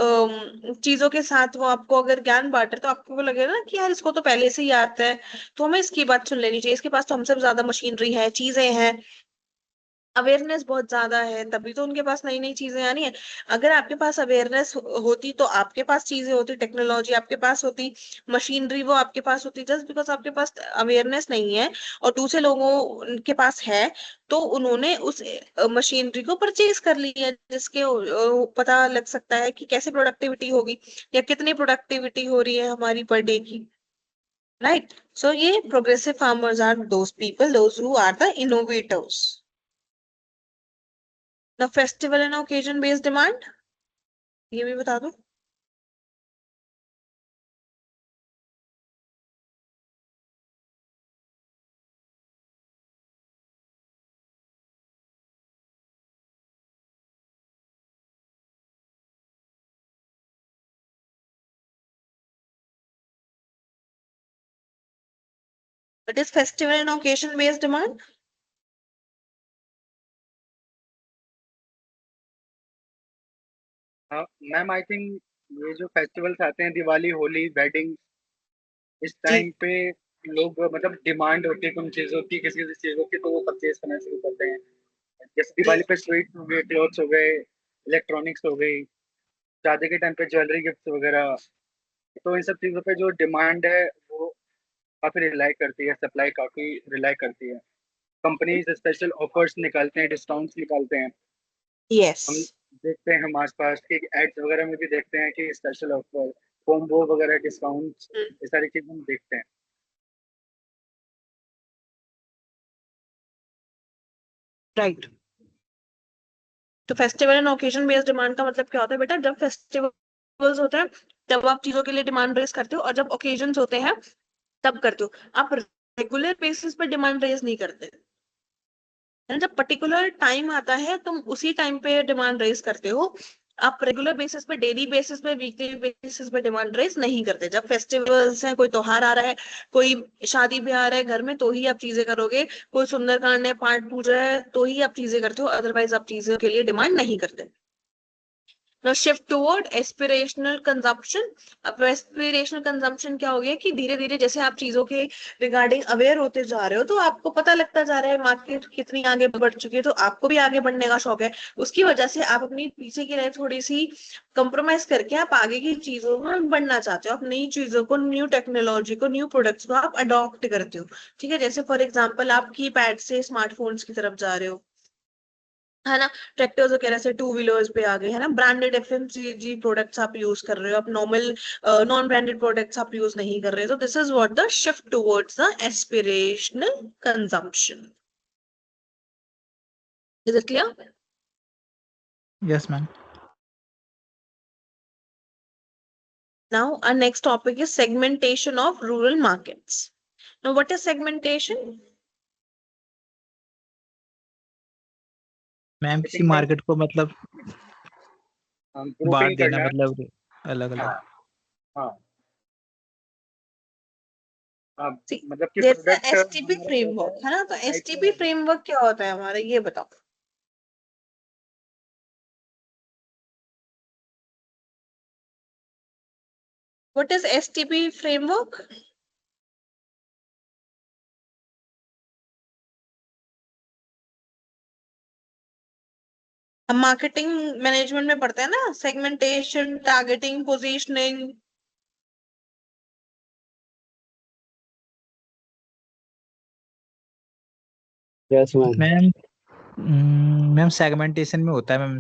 चीजों के साथ वो आपको अगर ज्ञान बांटे, तो आपको लगेगा ना कि यार इसको तो पहले से ही आता है, तो हमें इसकी बात सुन लेनी चाहिए, इसके पास तो हमसे ज्यादा मशीनरी है, चीजें हैं, अवेयरनेस बहुत ज्यादा है, तभी तो उनके पास नई नई चीजें आनी है। अगर आपके पास अवेयरनेस होती, तो आपके पास चीजें होती, टेक्नोलॉजी आपके पास होती, मशीनरी वो आपके पास होती। जस्ट बिकॉज आपके पास अवेयरनेस नहीं है और दूसरे लोगों के पास है, तो उन्होंने उस मशीनरी को परचेज कर लिया, जिसके पता लग सकता है कि कैसे प्रोडक्टिविटी होगी या कितनी प्रोडक्टिविटी हो रही है हमारी पर डे की, राइट। सो ये progressive farmers are those people those who are the innovators. The festival and occasion based demand, ये भी बता दो। It is festival and occasion based demand. हाँ मैम, आई थिंक ये जो फेस्टिवल्स आते हैं, दिवाली, होली, वेडिंग, इस जी टाइम पे लोग मतलब डिमांड होती है उन चीज़ों की, किसी किसी चीज़ों की, तो वो परचेज करना शुरू करते हैं। जैसे जी दिवाली पे स्वीट्स हो गए, क्लोथ्स हो गए, इलेक्ट्रॉनिक्स हो गई, शादी के टाइम पे ज्वेलरी गिफ्ट वगैरह। तो इन सब चीज़ों पे जो डिमांड है वो काफ़ी रिलाई करती है, सप्लाई काफ़ी रिलाई करती है। कंपनीज स्पेशल ऑफर्स निकालते हैं, डिस्काउंट्स निकालते हैं। यस। हम देखते हैं, हम आसपास के एड्स वगैरह में भी देखते हैं कि स्पेशल ऑफर, कॉम्बो वगैरह, डिस्काउंट्स, ये सारी चीज़ें हम देखते हैं। राइट। तो festival and occasion based demand का मतलब क्या होता है बेटा? जब फेस्टिवल्स होते हैं तब आप चीजों के लिए डिमांड रेज करते हो, और जब ओकेजन्स होते हैं तब करते हो। आप रेगुलर बेसिस पर डिमांड रेज नहीं करते, है ना। जब पर्टिकुलर टाइम आता है तुम उसी टाइम पे डिमांड रेज करते हो। आप रेगुलर बेसिस पे, डेली बेसिस पे, वीकली बेसिस पे डिमांड रेज नहीं करते। जब फेस्टिवल्स हैं, कोई त्योहार आ रहा है, कोई शादी भी आ रहा है घर में, तो ही आप चीजें करोगे। कोई सुंदरकांड है, पाठ पूजा है, तो ही आप चीजें करते हो, अदरवाइज आप चीजों के लिए डिमांड नहीं करते। Now shift toward aspirational consumption। अब एस्पिरेशनल कंजम्पशन क्या हो गया कि धीरे धीरे जैसे आप चीजों के रिगार्डिंग अवेयर होते जा रहे हो, तो आपको पता लगता जा रहा है मार्केट कितनी आगे बढ़ चुकी है, तो आपको भी आगे बढ़ने का शौक है। उसकी वजह से आप अपनी पीछे की लाइफ थोड़ी सी कंप्रोमाइज करके आप आगे की चीजों में बढ़ना चाहते हो। आप नई चीजों को, न्यू टेक्नोलॉजी को, न्यू प्रोडक्ट्स को आप अडॉप्ट करते हो। ठीक है, जैसे फॉर एग्जाम्पल आप कीपैड से स्मार्टफोन्स की तरफ जा रहे हो, है ना। ट्रैक्टर्स वगैरह से टू व्हीलर्स पे आ गए, है ना। ब्रांडेड एफएमसीजी प्रोडक्ट्स आप यूज कर रहे हो, आप नॉर्मल नॉन ब्रांडेड प्रोडक्ट्स आप यूज नहीं कर रहे हो। तो this is what the shift towards the aspirational consumption. Is it clear? Yes, ma'am. Now, our next topic is segmentation of rural markets. Now, what is segmentation? Ma'am किसी Segmentation में मार्केट को मतलब ग्रुपिंग बांट देना, करना। मतलब अलग अलग। हाँ हाँ See, मतलब कि there's a product STP framework, है ना? तो STP framework क्या होता है हमारा, ये बताओ। What is STP framework? हम मार्केटिंग मैनेजमेंट में पढ़ते हैं ना, segmentation, targeting, positioning. Yes ma'am. Ma'am ma'am segmentation में होता है मैम,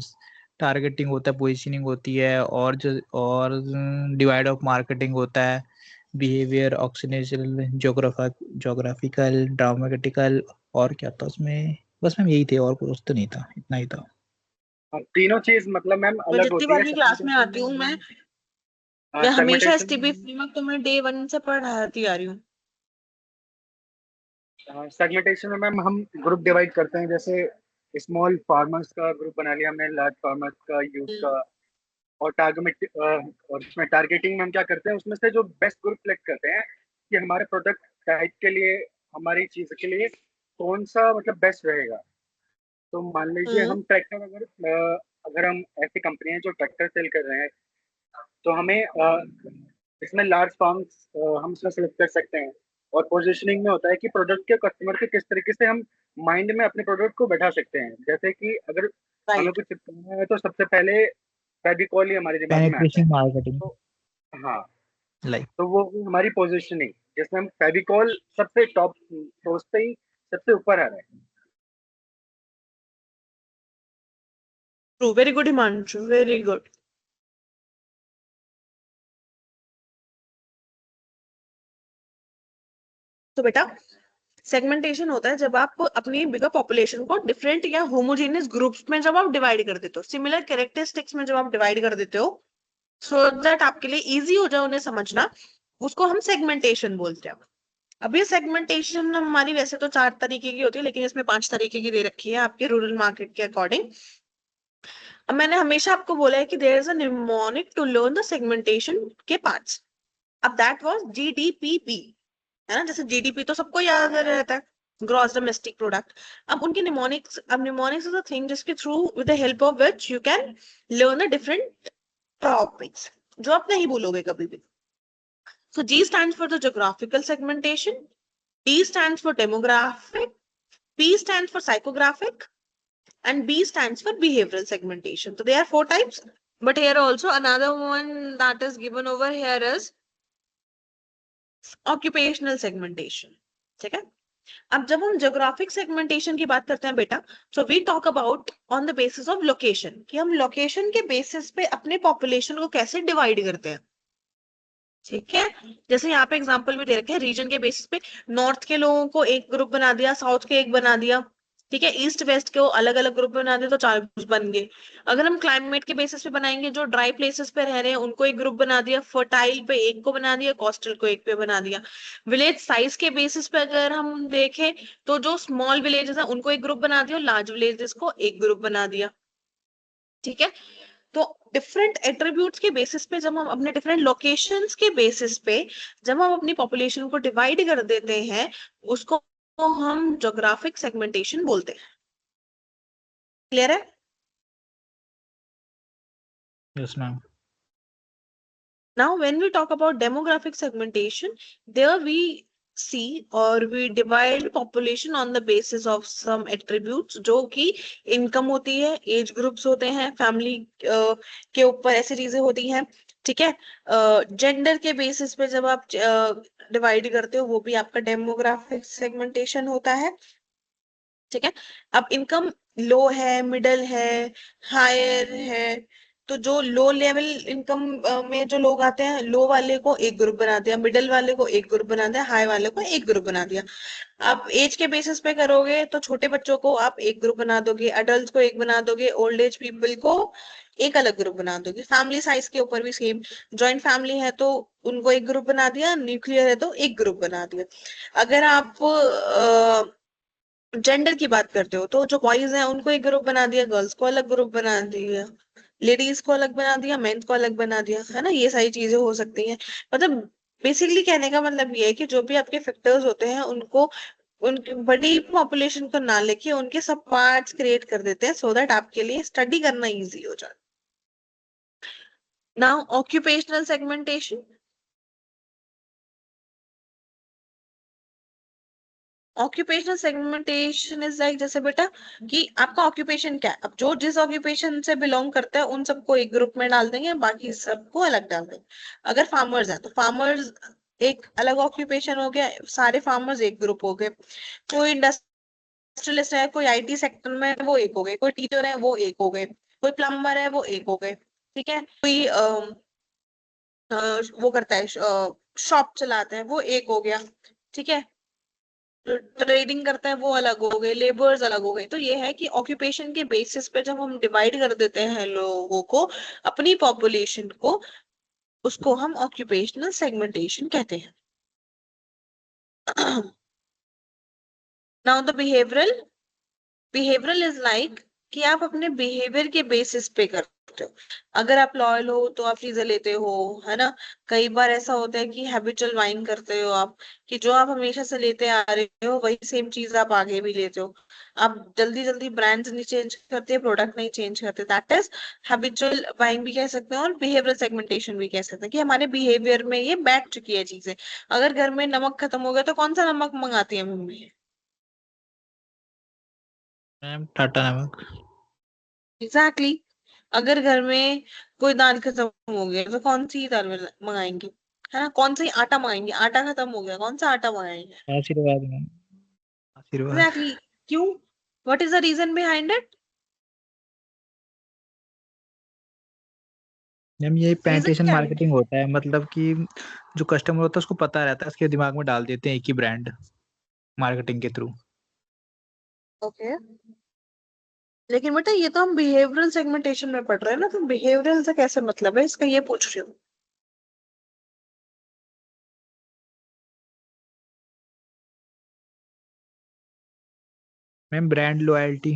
टारगेटिंग होता है, पोजीशनिंग होती है, और जो और डिवाइड ऑफ मार्केटिंग होता है, बिहेवियर, ऑक्सीनेशनल, जोग्राफिकल, ड्रामेटिकल, और क्या था उसमें? बस मैम यही थे, और कुछ तो नहीं था, इतना ही था। तीनों चीज मतलब मैम मैं अलग जितनी होती बार है। भी क्लास में आती हूँ, मैं हमेशा STP फ्रेमवर्क तो मैं डे 1 से पढ़ाती आ रही हूँ। सेगमेंटेशन में मैम हम ग्रुप डिवाइड करते हैं, जैसे स्मॉल फार्मर्स का ग्रुप बना लिया हमने, लार्ज फार्मर्स का, यूथ का, और टारगेट और उसमें टारगेटिंग में हम क्या करते हैं, उसमें से जो बेस्ट ग्रुप सेलेक्ट करते हैं कि हमारे प्रोडक्ट टाइप के लिए, हमारी चीज के लिए कौन सा मतलब बेस्ट रहेगा। तो मान लीजिए हम ट्रैक्टर, अगर हम ऐसी कंपनी है जो ट्रैक्टर सेल कर रहे हैं, तो हमें इसमें लार्ज फार्म्स हम इसमें सेलेक्ट कर सकते हैं। और पोजीशनिंग में होता है कि प्रोडक्ट के कस्टमर के किस तरीके से हम माइंड में अपने प्रोडक्ट को बैठा सकते हैं। जैसे कि अगर हमें राइट। कुछ चिपकाना है तो सबसे पहले फेविकॉल ही हमारे दिमाग में आता है। पेनिट्रेशन मार्केटिंग, तो हाँ, लाइक। तो वो हमारी पोजीशनिंग, जिसमें हम फेविकॉल सबसे टॉप सोचते ही सबसे ऊपर आ रहा है। True, very good Himanshu, very good. तो बेटा, सेगमेंटेशन होता है जब आप अपनी बिगर पॉपुलेशन को डिफरेंट या होमोजेनियस ग्रुप्स में जब आप डिवाइड कर देते हो, सिमिलर कैरेक्टरिस्टिक्स में जब आप डिवाइड कर देते हो, सो दैट आपके लिए इजी हो जाए उन्हें समझना, उसको हम सेगमेंटेशन बोलते हैं। अब ये सेगमेंटेशन हमारी वैसे तो 4 तरीके की होती है, लेकिन इसमें 5 तरीके की दे रखी है आपके रूरल मार्केट के अकॉर्डिंग। अब मैंने हमेशा आपको बोला है कि there is a mnemonic to learn the segmentation के पार्ट्स। अब दैट वाज GDPP, है ना? जैसे GDP तो सबको याद रहता है, ग्रॉस डोमेस्टिक प्रोडक्ट। अब उनके निमोनिक्स, अब निमोनिक्स इज अ थिंग जिसके through with the help of which you can learn a different topics जो आप नहीं भूलोगे कभी भी। So G stands for the geographical segmentation, D stands for demographic, P stands for psychographic, and B stands for behavioral segmentation. So there are 4 types, but here also another one that is given over here is occupational segmentation. ठीक है? अब जब हम ज्योग्राफिक सेगमेंटेशन की बात करते हैं बेटा, so we talk about on the basis of location, कि हम लोकेशन के बेसिस पे अपने पॉपुलेशन को कैसे डिवाइड करते हैं। ठीक है? जैसे यहाँ पे एग्जांपल भी दे रखे हैं, रीजन के बेसिस पे नॉर्थ के लोगों को एक ग्रुप बना दिया, साउथ के एक बना दिया, ठीक है, ईस्ट वेस्ट के अलग अलग ग्रुप बना दिए तो 4 ग्रुप बन गए। अगर हम क्लाइमेट के बेसिस पे बनाएंगे, जो ड्राई प्लेसेस पे रह रहे हैं उनको एक ग्रुप बना दिया, फर्टाइल पे एक को बना दिया, कोस्टल को एक पे बना दिया। विलेज साइज के बेसिस पे अगर हम देखें तो जो स्मॉल विलेजेस है उनको एक ग्रुप बना दिया, और लार्ज विलेजेस को एक ग्रुप बना दिया। ठीक है? तो डिफरेंट एट्रीब्यूट्स के बेसिस पे, जब हम अपने डिफरेंट लोकेशंस के बेसिस पे जब हम अपनी पॉपुलेशन को डिवाइड कर देते हैं, उसको हम ज्योग्राफिक सेगमेंटेशन बोलते हैं। क्लियर है? Yes ma'am. Now when we talk about demographic segmentation, there we see or we divide population on the basis of some attributes, जो कि इनकम होती है, एज ग्रुप्स होते हैं, फैमिली के ऊपर ऐसी चीजें होती हैं। ठीक है? जेंडर के बेसिस पे जब आप डिवाइड करते हो, वो भी आपका डेमोग्राफिक सेगमेंटेशन होता है। ठीक है? अब इनकम लो है, मिडल है, हायर है, तो जो लो लेवल इनकम में जो लोग आते हैं, लो वाले को एक ग्रुप बना दिया, मिडिल वाले को एक ग्रुप बना दिया, हाई वाले को एक ग्रुप बना दिया। आप एज के बेसिस पे करोगे तो छोटे बच्चों को आप एक ग्रुप बना दोगे, अडल्ट को एक बना दोगे, ओल्ड एज पीपल को एक अलग ग्रुप बना दोगे। फैमिली साइज के ऊपर भी सेम, जॉइंट फैमिली है तो उनको एक ग्रुप बना दिया, न्यूक्लियर है तो एक ग्रुप बना दिया। अगर आप जेंडर की बात करते हो तो जो बॉयज हैं उनको एक ग्रुप बना दिया, गर्ल्स को अलग ग्रुप बना दिया, लेडीज को अलग बना दिया, मेंस को अलग बना दिया, है ना। ये सारी चीजें हो सकती हैं। मतलब बेसिकली कहने का मतलब ये है कि जो भी आपके फैक्टर्स होते हैं उनको, उनकी बड़ी पॉपुलेशन को ना लेके उनके सब पार्ट्स क्रिएट कर देते हैं सो दैट आपके लिए स्टडी करना इजी हो जाए। Now occupational segmentation. Occupational segmentation is like, जैसे बेटा कि आपका ऑक्यूपेशन क्या है, अब जो जिस ऑक्यूपेशन से बिलोंग करता है उन सबको एक ग्रुप में डाल देंगे, बाकी सबको अलग डाल देंगे। अगर फार्मर्स है तो फार्मर्स एक अलग ऑक्यूपेशन हो गया, सारे फार्मर्स एक ग्रुप हो गए। कोई इंडस्ट्रियलिस्ट है, कोई आईटी सेक्टर में है, वो एक हो गए, कोई टीचर है वो एक हो गए, कोई प्लम्बर है वो एक हो गए, ठीक है, कोई वो करता है शॉप चलाते हैं वो एक हो गया, ठीक है, ट्रेडिंग करता है वो अलग हो गए, लेबर्स अलग हो गए। तो ये है कि ऑक्यूपेशन के बेसिस पे जब हम डिवाइड कर देते हैं लोगों को, अपनी पॉपुलेशन को, उसको हम ऑक्यूपेशनल सेगमेंटेशन कहते हैं। Now the behavioural is like कि आप अपने बिहेवियर के बेसिस पे करते हो। अगर आप लॉयल हो तो आप चीजें लेते हो, है ना। कई बार ऐसा होता है कि हैबिचुअल बाइंग करते हो आप, कि जो आप हमेशा से लेते आ रहे हो वही सेम चीज आप आगे भी लेते हो। आप जल्दी जल्दी ब्रांड्स नहीं चेंज करते, प्रोडक्ट नहीं चेंज करते, दैट इज हैबिचुअल बाइंग भी कह सकते हैं और बिहेवियरल सेगमेंटेशन भी कह सकते हैं, कि हमारे बिहेवियर में ये बैठ चुकी है चीजें। अगर घर में नमक खत्म हो गया तो कौन सा नमक मंगाती है मम्मी? मैम टाटा नमक। Exactly exactly. अगर घर में कोई दाल खत्म हो गया तो कौन सी दाल मंगाएंगे, है ना। कौन सा ही आटा मंगाएंगे, आटा खत्म हो गया कौन सा आटा मंगाएंगे? Aashirvaad ma'am, Aashirvaad. Exactly exactly. क्यों? What is the reason behind it? Ma'am ये रीजन पेंटेशन क्या है? मार्केटिंग होता है, मतलब कि जो कस्टमर होता है उसको पता रहता है, उसके दिमाग में डाल देते हैं एक ही ब्रांड मार्केटिंग के थ्रू। ओके, लेकिन बेटा ये तो हम बिहेवियरल सेगमेंटेशन में पढ़ रहे हैं ना, तो बिहेवियरल से कैसे मतलब है इसका, ये पूछ रही हूँ। Ma'am brand loyalty.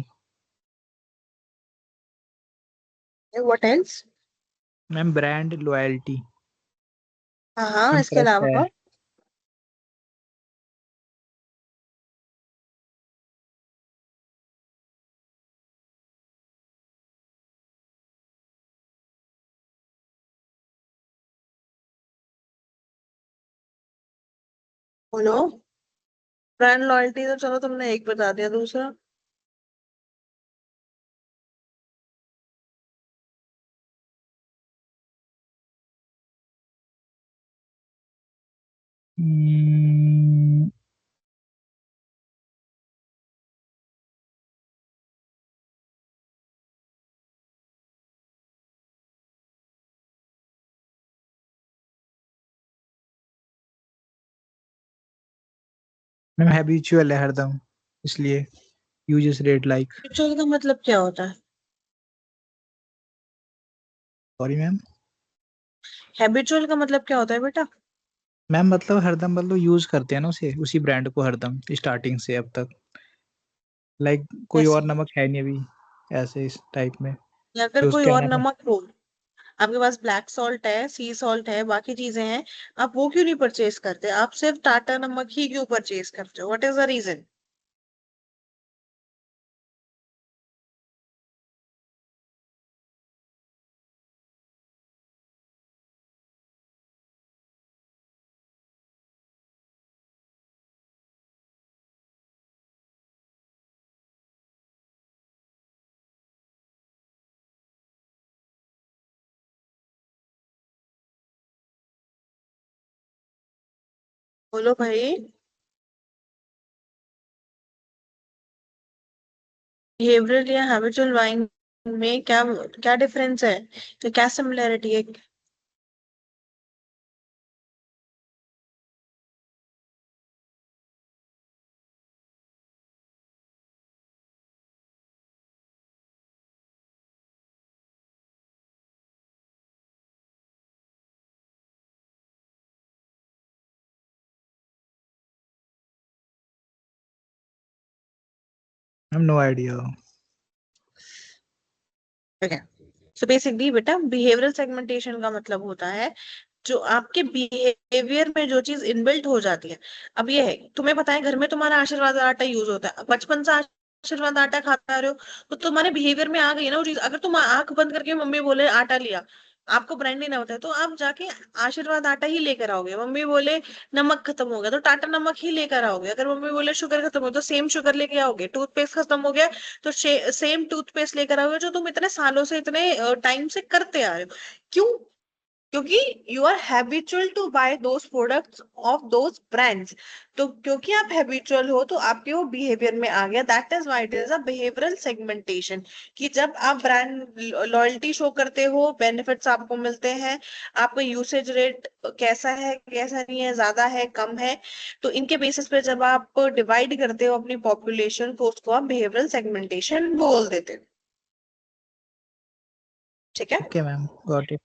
What else? Ma'am brand loyalty. हाँ हाँ, मैम इसके ट्रस्ट है। अलावा? बोलो। ब्रांड लॉयल्टी तो चलो तुमने एक बता दिया, दूसरा? हम्म, मैम हैबिचुअल है हरदम, इसलिए यूजेस रेट लाइक। एक्चुअल का मतलब क्या होता है? Sorry ma'am. हैबिचुअल का मतलब क्या होता है बेटा? मैम मतलब हरदम, मतलब यूज करते हैं ना उसे, उसी ब्रांड को हरदम स्टार्टिंग से अब तक। लाइक कोई और कैसे? नमक है नहीं अभी ऐसे इस टाइप में, या अगर जो कोई उसके और अलावा। नमक हो, आपके पास ब्लैक सॉल्ट है, सी सॉल्ट है, बाकी चीजें हैं, आप वो क्यों नहीं परचेज करते? आप सिर्फ टाटा नमक ही क्यों परचेज करते हो? What is the reason? बोलो भाई। बिहेवियरल या हैबिचुअल बाइंग में क्या क्या डिफरेंस है, तो क्या सिमिलरिटी है? I have no idea. Okay, so basically बेटा बिहेवियरल सेगमेंटेशन का मतलब होता है जो आपके बिहेवियर में जो चीज इनबिल्ट हो जाती है। अब ये है, तुम्हें पता है घर में तुम्हारा आशीर्वाद आटा यूज होता है, बचपन से आशीर्वाद आटा खाते आ रहे हो, तो तुम्हारे बिहेवियर में आ गई ना वो चीज। अगर तुम आंख बंद करके मम्मी बोले आटा लिया, आपको ब्रांडी ना होता है, तो आप जाके आशीर्वाद आटा ही लेकर आओगे। मम्मी बोले नमक खत्म हो गया तो टाटा नमक ही लेकर आओगे। अगर मम्मी बोले शुगर खत्म हो गया तो सेम शुगर लेके आओगे। टूथपेस्ट खत्म हो गया तो सेम टूथपेस्ट लेकर आओगे, जो तुम इतने सालों से इतने टाइम से करते आ रहे हो। क्यों? क्योंकि you are habitual to buy those products of those brands. तो क्योंकि आप हैबिचुअल हो तो आपके वो बिहेवियर में आ गया। That is why it is a behavioural segmentation, कि जब आप ब्रांड लॉयल्टी शो करते हो, बेनिफिट्स आपको मिलते हैं, आपका यूसेज रेट कैसा है कैसा नहीं है, ज्यादा है कम है, तो इनके बेसिस पे जब आप डिवाइड करते हो अपनी पॉपुलेशन को, उसको आप बिहेवियरल सेगमेंटेशन बोल देते हो। ठीक है। Okay, ma'am. Got it.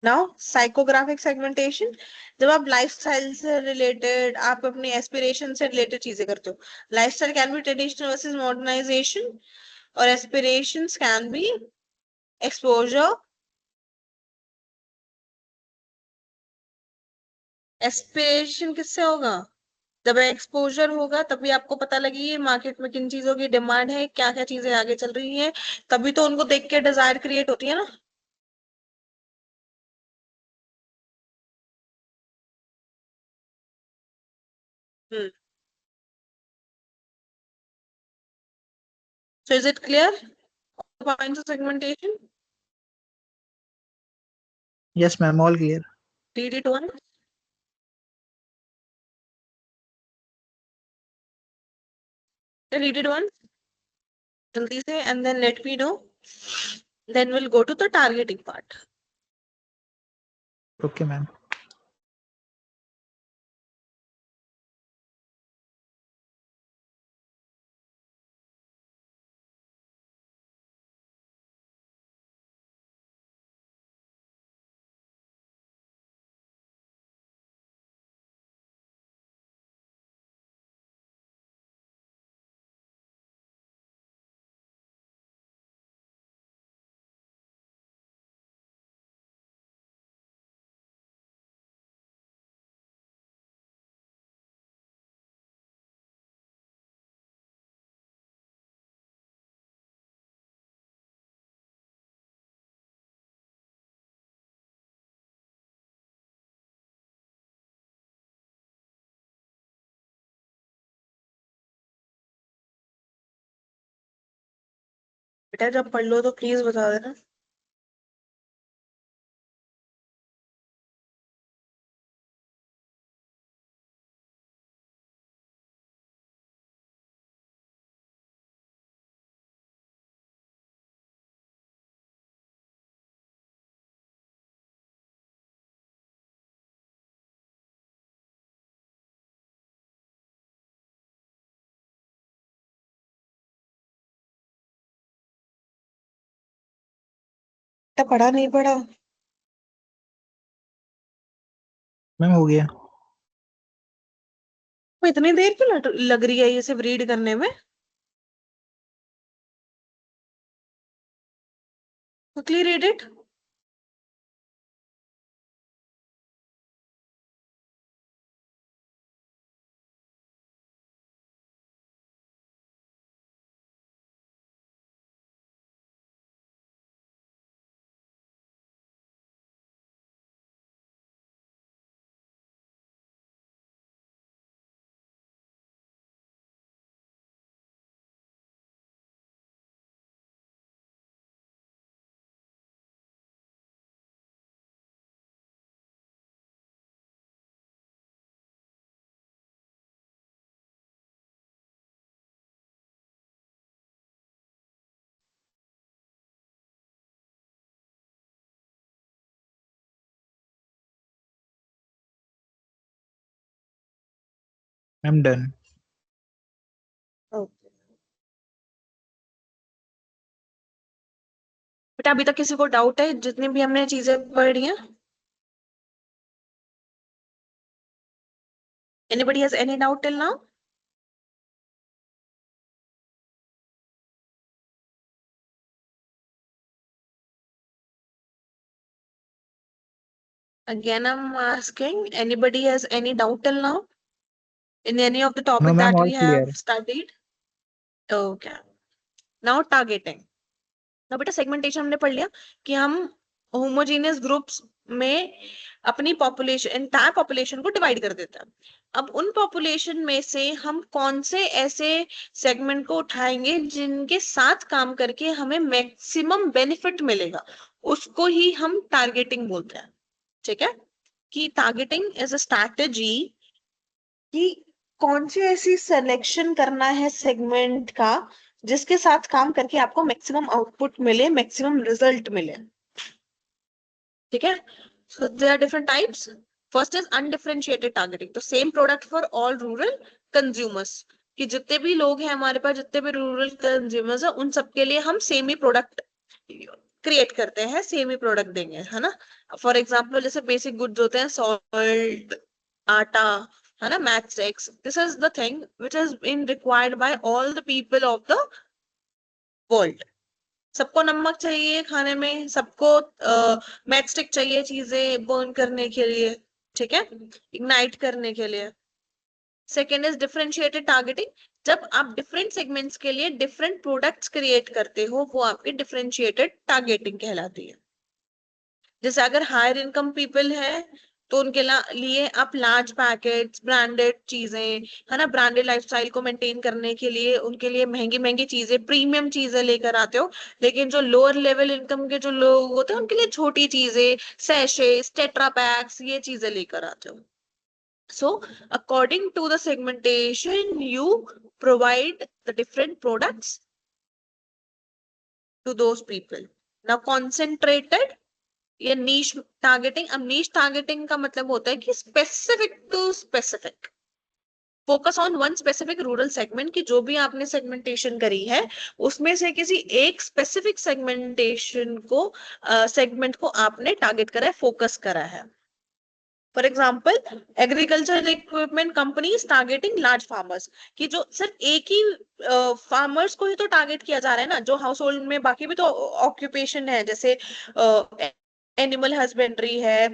Now psychographic segmentation, जब आप लाइफस्टाइल से रिलेटेड, आप अपने एस्पिरेशन से रिलेटेड चीजें करते हो। Lifestyle can be traditional versus modernisation, और aspirations can be exposure. Aspiration किससे होगा? जब एक्सपोजर होगा तभी आपको पता लगेगी मार्केट में किन चीजों की डिमांड है, क्या क्या चीजें आगे चल रही हैं, तभी तो उनको देख के डिजायर क्रिएट होती है ना। Hmm. So is it clear points of segmentation? Yes, ma'am. All clear. Read it one, read it one जल्दी से, and then let me know, then we'll go to the targeting part. Okay, ma'am. बेटा जब पढ़ लो तो प्लीज बता देना। बेटा पढ़ा नहीं पढ़ा? मैम हो गया। वो इतनी देर क्यों लग रही है ये सिर्फ रीड करने में? Quickly read it. Ma'am done. Okay बेटा, अभी तक किसी को डाउट है जितनी भी हमने चीजें पढ़ी हैं? Anybody has any doubt till now? Again, I'm asking, anybody has any doubt till now in any of the No, topic ma'am, that all we clear. have studied? Okay. Now targeting. Now बेटा segmentation हमने पढ़ लिया कि हम homogeneous groups में अपनी population, entire population को divide कर देते हैं। अब उन population में से हम कौन से ऐसे segment को उठाएंगे जिनके साथ काम करके हमें maximum benefit मिलेगा, उसको ही हम targeting बोलते हैं। ठीक है कि टारगेटिंग इज अ स्ट्रैटेजी कि कौन सी ऐसी सिलेक्शन करना है सेगमेंट का जिसके साथ काम करके आपको मैक्सिमम आउटपुट मिले, मैक्सिमम रिजल्ट मिले। ठीक है, so there are different types. First is undifferentiated targeting, तो same product for all rural consumers, कि जितने भी लोग हैं हमारे पास, जितने भी रूरल कंज्यूमर्स हैं, उन सबके लिए हम सेम ही प्रोडक्ट क्रिएट करते हैं, सेम ही प्रोडक्ट देंगे, है ना। फॉर एग्जाम्पल जैसे बेसिक गुड्स होते हैं, सॉल्ट, आटा, है ना, match sticks, this is the thing which is been required by all the people of the world. सबको नमक चाहिए खाने में, सबको मैच स्टिक चाहिए चीजें बर्न करने के लिए, ठीक है, इग्नाइट करने के लिए। सेकेंड इज डिफरेंशिएटेड टारगेटिंग, जब आप डिफरेंट सेगमेंट्स के लिए डिफरेंट प्रोडक्ट्स क्रिएट करते हो, वो आपकी डिफरेंशिएटेड टारगेटिंग कहलाती है। जैसे अगर हायर इनकम पीपल है तो उनके लिए आप लार्ज पैकेट्स, ब्रांडेड चीजें, है ना, ब्रांडेड लाइफस्टाइल को मेंटेन करने के लिए उनके लिए महंगी महंगी चीजें, प्रीमियम चीजें लेकर आते हो। लेकिन जो लोअर लेवल इनकम के जो लोग होते हैं उनके लिए छोटी चीजें, सैशेस, टेट्रा पैक्स, ये चीजें लेकर आते हो। So, according to the segmentation, you provide the different products to those people. Now, concentrated या नीश टारगेटिंग। अब नीश टारगेटिंग का मतलब होता है कि specific to specific, focus on one specific rural segment, की जो भी आपने सेगमेंटेशन करी है उसमें से किसी एक स्पेसिफिक सेगमेंटेशन को सेगमेंट को आपने टारगेट करा है, फोकस करा है। For example agriculture equipment companies targeting large farmers, कि जो सिर्फ एक ही फार्मर्स को ही तो टारगेट किया जा रहा है ना, जो हाउस होल्ड में बाकी भी तो ऑक्यूपेशन है, जैसे एनिमल हस्बेंड्री है,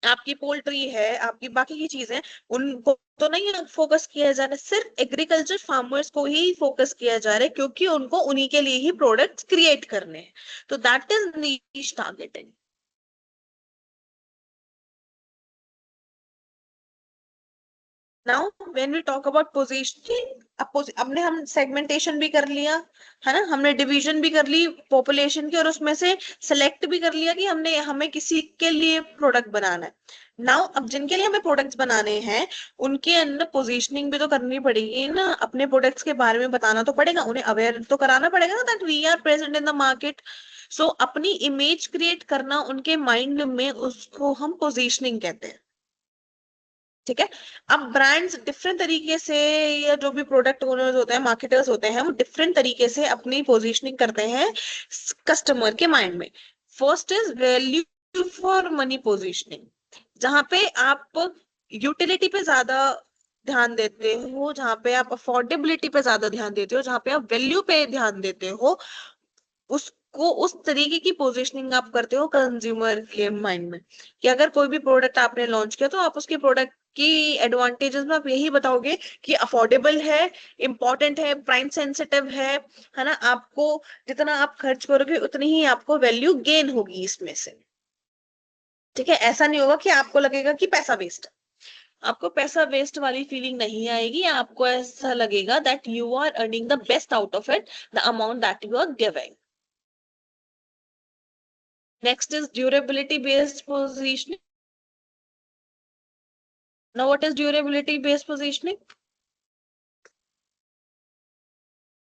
आपकी पोल्ट्री है, आपकी बाकी की चीजें, उनको तो नहीं फोकस किया जा रहा है, सिर्फ एग्रीकल्चर फार्मर्स को ही फोकस किया जा रहा है, क्योंकि उनको उन्हीं के लिए ही प्रोडक्ट्स क्रिएट करने हैं। तो that is niche targeting. Now when we talk about positioning, अपने हम सेगमेंटेशन भी कर लिया, है ना, हमने डिवीजन भी कर ली पॉपुलेशन की, और उसमें से सेलेक्ट भी कर लिया कि हमें किसी के लिए प्रोडक्ट बनाना है। नाउ अब जिनके लिए हमें प्रोडक्ट्स बनाने हैं उनके अंदर पोजीशनिंग भी तो करनी पड़ेगी ना, अपने प्रोडक्ट्स के बारे में बताना तो पड़ेगा, उन्हें अवेयर तो कराना पड़ेगा ना that we are present in the market. So अपनी इमेज क्रिएट करना उनके माइंड में, उसको हम पोजीशनिंग कहते हैं। ठीक है, अब ब्रांड्स डिफरेंट तरीके से, या जो भी प्रोडक्ट ओनर्स होते हैं, मार्केटर्स होते हैं, वो डिफरेंट तरीके से अपनी पोजीशनिंग करते हैं कस्टमर के माइंड में। First is value for money positioning, जहां पे आप यूटिलिटी पे ज्यादा ध्यान देते हो, जहां पे आप अफोर्डेबिलिटी पे ज्यादा ध्यान देते हो, जहां पे आप वैल्यू पे ध्यान देते हो, उसको उस तरीके की पोजीशनिंग आप करते हो कंज्यूमर के माइंड में, कि अगर कोई भी प्रोडक्ट आपने लॉन्च किया तो आप उसके प्रोडक्ट की एडवांटेजेस में आप यही बताओगे कि अफोर्डेबल है, इंपॉर्टेंट है, प्राइस सेंसिटिव है ना, आपको जितना आप खर्च करोगे उतनी ही आपको वैल्यू गेन होगी इसमें से। ठीक है, ऐसा नहीं होगा कि आपको लगेगा कि पैसा वेस्ट है, आपको पैसा वेस्ट वाली फीलिंग नहीं आएगी, आपको ऐसा लगेगा that you are earning the best out of it, the amount that you are giving. Next is durability based positioning. Now, what is durability based positioning?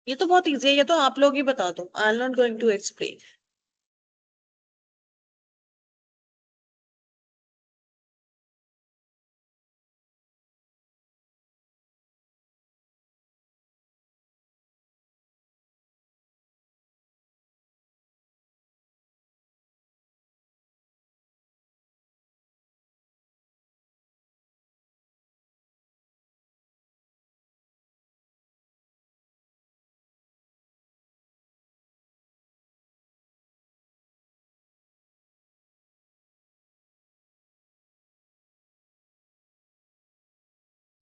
ये तो बहुत इजी है, ये तो आप लोग ही बता दो, I am not going to explain.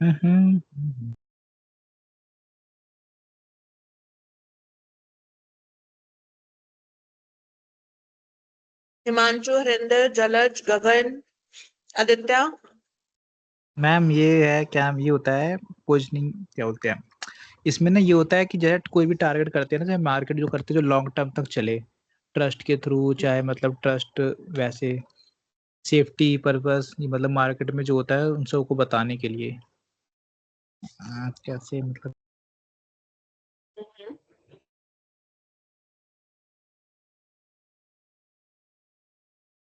Hmm. Himanshu, Harinder, Jalaj, Gagan, Aditya. Ma'am ये है क्या, ये होता है पोजिशनिंग, क्या बोलते हैं इसमें ना, ये होता है कि जैसे कोई भी टारगेट करते हैं ना, जैसे मार्केट जो करते हैं जो लॉन्ग टर्म तक चले, ट्रस्ट के थ्रू, चाहे मतलब ट्रस्ट वैसे सेफ्टी पर्पस, मतलब मार्केट में जो होता है उन सबको बताने के लिए। कैसे मतलब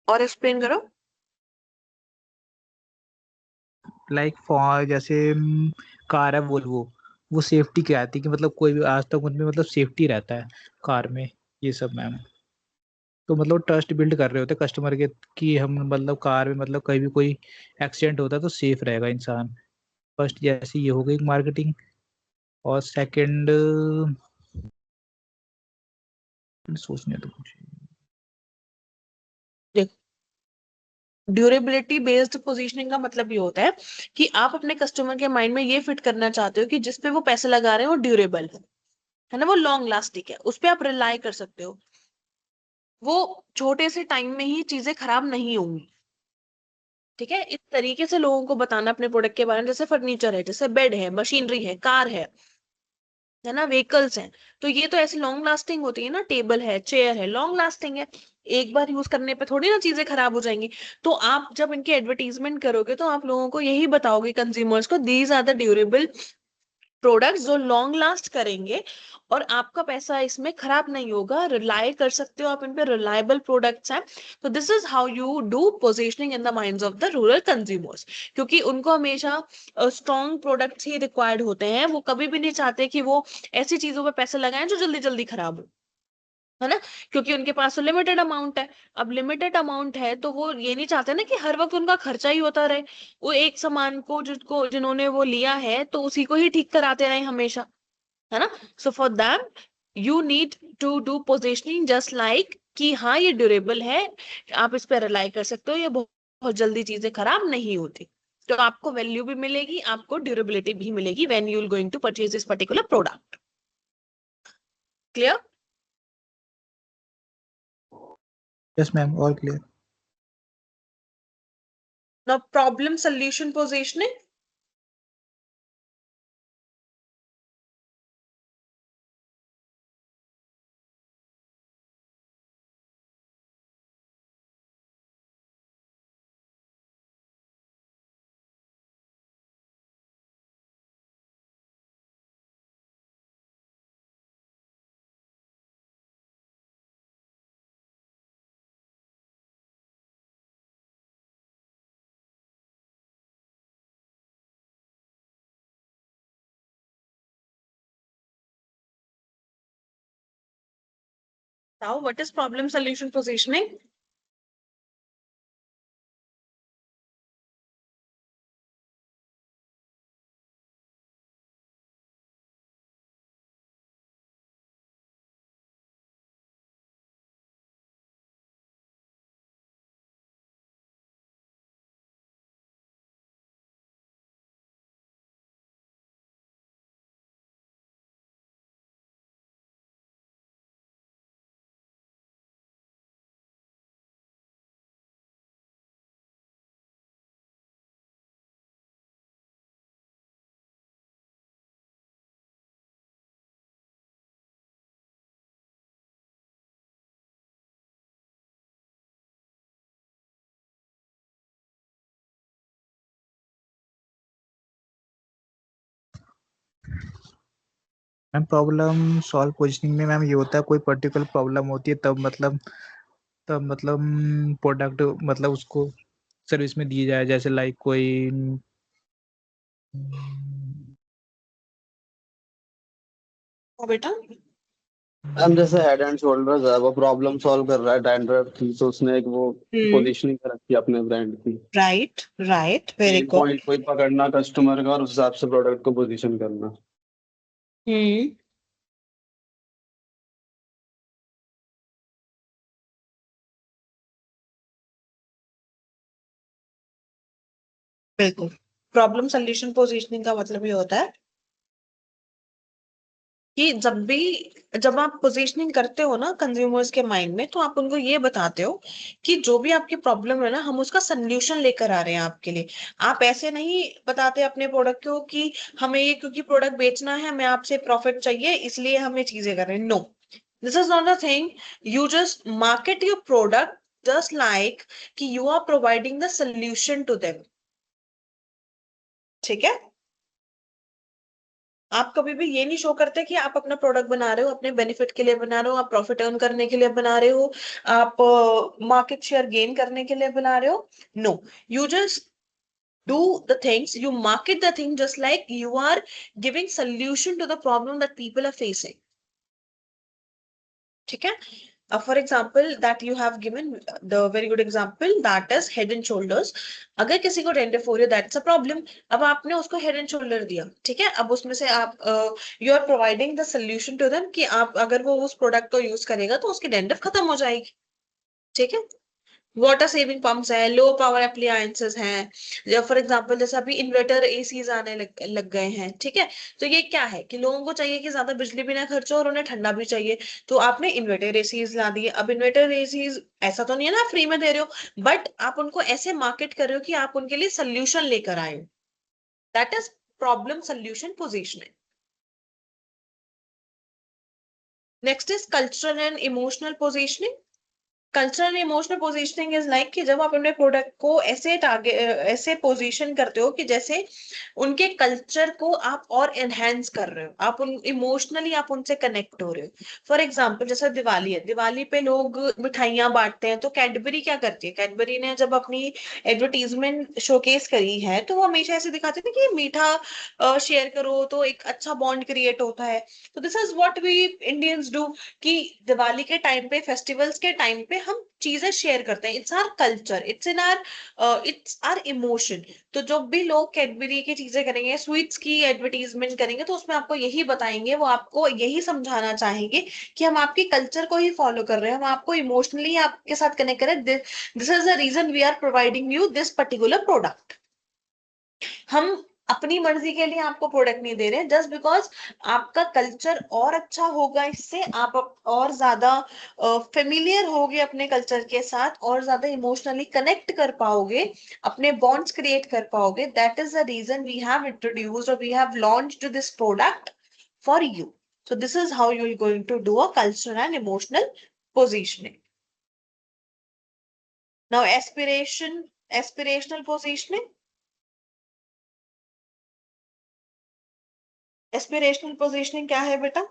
और एक्सप्लेन करो। लाइक फॉर जैसे कार है वो सेफ्टी क्या आती है कि मतलब कोई भी आज तक उनमें मतलब सेफ्टी रहता है कार में, ये सब मैम। तो मतलब ट्रस्ट बिल्ड कर रहे होते कस्टमर के कि हम मतलब कार में मतलब कहीं भी कोई एक्सीडेंट होता है तो सेफ रहेगा इंसान। फर्स्ट जैसे ये हो गई मार्केटिंग। और सेकंड सोचने तो कुछ ड्यूरेबिलिटी बेस्ड पोजीशनिंग का मतलब ये होता है कि आप अपने कस्टमर के माइंड में ये फिट करना चाहते हो कि जिस पे वो पैसे लगा रहे हैं वो ड्यूरेबल है ना, वो लॉन्ग लास्टिंग है, उस पे आप रिलाई कर सकते हो, वो छोटे से टाइम में ही चीजें खराब नहीं होंगी। ठीक है, इस तरीके से लोगों को बताना अपने प्रोडक्ट के बारे में। जैसे फर्नीचर है, जैसे बेड है, मशीनरी है, कार है ना, व्हीकल्स हैं, तो ये तो ऐसे लॉन्ग लास्टिंग होती है ना, टेबल है, चेयर है, लॉन्ग लास्टिंग है, एक बार यूज करने पे थोड़ी ना चीजें खराब हो जाएंगी। तो आप जब इनकी एडवर्टीजमेंट करोगे तो आप लोगों को यही बताओगे कंज्यूमर्स को, these are the durable products जो लॉन्ग लास्ट करेंगे और आपका पैसा इसमें खराब नहीं होगा, रिलाई कर सकते हो आप इन पे, रिलायबल प्रोडक्ट्स हैं। तो this is how you do positioning in the minds of the rural consumers, क्योंकि उनको हमेशा स्ट्रॉन्ग प्रोडक्ट्स ही रिक्वायर्ड होते हैं, वो कभी भी नहीं चाहते कि वो ऐसी चीजों पे पैसे लगाएं जो जल्दी जल्दी खराब हो, है ना, क्योंकि उनके पास तो लिमिटेड अमाउंट है। अब लिमिटेड अमाउंट है तो वो ये नहीं चाहते ना कि हर वक्त उनका खर्चा ही होता रहे, वो एक सामान को जिसको जिन्होंने वो लिया है तो उसी को ही ठीक कराते रहे हमेशा, है ना। So for that you need to do positioning just like कि हाँ ये ड्यूरेबल है, आप इस पर रिलाई कर सकते हो, ये बहुत, बहुत जल्दी चीजें खराब नहीं होती। तो आपको वैल्यू भी मिलेगी, आपको ड्यूरेबिलिटी भी मिलेगी when you are going to purchase this particular product. Clear? Yes ma'am, और clear. Now problem solution positioning. Now, what is problem solution positioning? Ma'am problem solve positioning में मैम ये होता है कोई पर्टिकुलर प्रॉब्लम होती है तब मतलब प्रोडक्ट मतलब उसको सर्विस में दी जाए, जैसे लाइक कोई हाँ बेटा। मैम जैसे हेड एंड शोल्डर्स है, वो प्रॉब्लम सॉल्व कर रहा है डैंड्रफ की, तो उसने एक वो पोजीशनिंग कर रखी है अपने ब्रांड की। Right right, very pen good. Point कोई पकड़ना कस्टमर का और उस हिसाब से प्रोडक्ट को पोजीशन करना। हम्म, बिल्कुल। प्रॉब्लम सॉल्यूशन पोजीशनिंग का मतलब ये होता है कि जब आप पोजीशनिंग करते हो ना कंज्यूमर्स के माइंड में, तो आप उनको ये बताते हो कि जो भी आपकी प्रॉब्लम है ना, हम उसका सोल्यूशन लेकर आ रहे हैं आपके लिए। आप ऐसे नहीं बताते अपने प्रोडक्ट को कि हमें ये क्योंकि प्रोडक्ट बेचना है, हमें आपसे प्रॉफिट चाहिए इसलिए हम ये चीजें कर रहे हैं। No, this is not a thing. You just market your product just like कि you are providing the solution to them. ठीक है? आप कभी भी ये नहीं शो करते कि आप अपना प्रोडक्ट बना रहे हो अपने बेनिफिट के लिए बना रहे हो, आप प्रॉफिट अर्न करने के लिए बना रहे हो, आप मार्केट शेयर गेन करने के लिए बना रहे हो। No, you just do the things, you market the thing just like you are giving solution to the problem that people are facing. ठीक है? For example, that you have given the very good example, that is head and shoulders. अगर किसी को डेंड्रफ हो रही है, that's a problem. अब आपने उसको head and shoulder दिया, ठीक है? अब उसमें से आप you are providing the solution to them कि आप अगर वो उस प्रोडक्ट को यूज करेगा तो उसकी डेंड्रफ खत्म हो जाएगी। ठीक है? वाटर सेविंग पंप्स है, लो पावर अप्लायंसेस हैं, या फॉर एग्जांपल जैसे अभी इन्वर्टर एसीज आने लग गए हैं। ठीक है? तो ये क्या है कि लोगों को चाहिए कि ज्यादा बिजली भी ना खर्च हो और उन्हें ठंडा भी चाहिए, तो आपने इन्वर्टर एसीज ला दिए। अब इन्वर्टर एसीज ऐसा तो नहीं है ना फ्री में दे रहे हो, बट आप उनको ऐसे मार्केट कर रहे हो कि आप उनके लिए सोल्यूशन लेकर आए हो। That is problem solution positioning. Next is cultural and emotional positioning. Cultural emotional positioning is like कि जब आप अपने प्रोडक्ट को ऐसे पोजीशन करते हो कि जैसे उनके कल्चर को आप और एनहेंस कर रहे हो, आप उन इमोशनली आप उनसे कनेक्ट हो रहे हो। फॉर एग्जांपल जैसे दिवाली है, दिवाली पे लोग मिठाइयां बांटते हैं, तो कैडबरी क्या करती है, कैडबरी ने जब अपनी एडवर्टीजमेंट शोकेस करी है तो वो हमेशा ऐसे दिखाते थे कि मीठा शेयर करो तो एक अच्छा बॉन्ड क्रिएट होता है। तो this is what we Indians do कि दिवाली के टाइम पे, फेस्टिवल्स के टाइम पे हम चीजें शेयर करते हैं। It's our culture, it's our emotion. तो जब भी लोग कैडबरी की चीजें करेंगे, स्वीट्स की एडवर्टीजमेंट करेंगे, तो उसमें आपको यही बताएंगे, वो आपको यही समझाना चाहेंगे कि हम आपकी कल्चर को ही फॉलो कर रहे हैं, हम आपको इमोशनली आपके साथ कनेक्ट करें। This is the reason we are providing you this particular product. हम अपनी मर्जी के लिए आपको प्रोडक्ट नहीं दे रहे, जस्ट बिकॉज आपका कल्चर और अच्छा होगा, इससे आप और ज्यादा फेमिलियर होगे अपने कल्चर के साथ, और ज्यादा इमोशनली कनेक्ट कर पाओगे, अपने बॉन्ड्स क्रिएट कर पाओगे। That is the reason we have introduced और we have launched this product for you. So this is how you're going to do a cultural and emotional positioning. Now aspirational positioning. Aspirational positioning क्या है बेटा?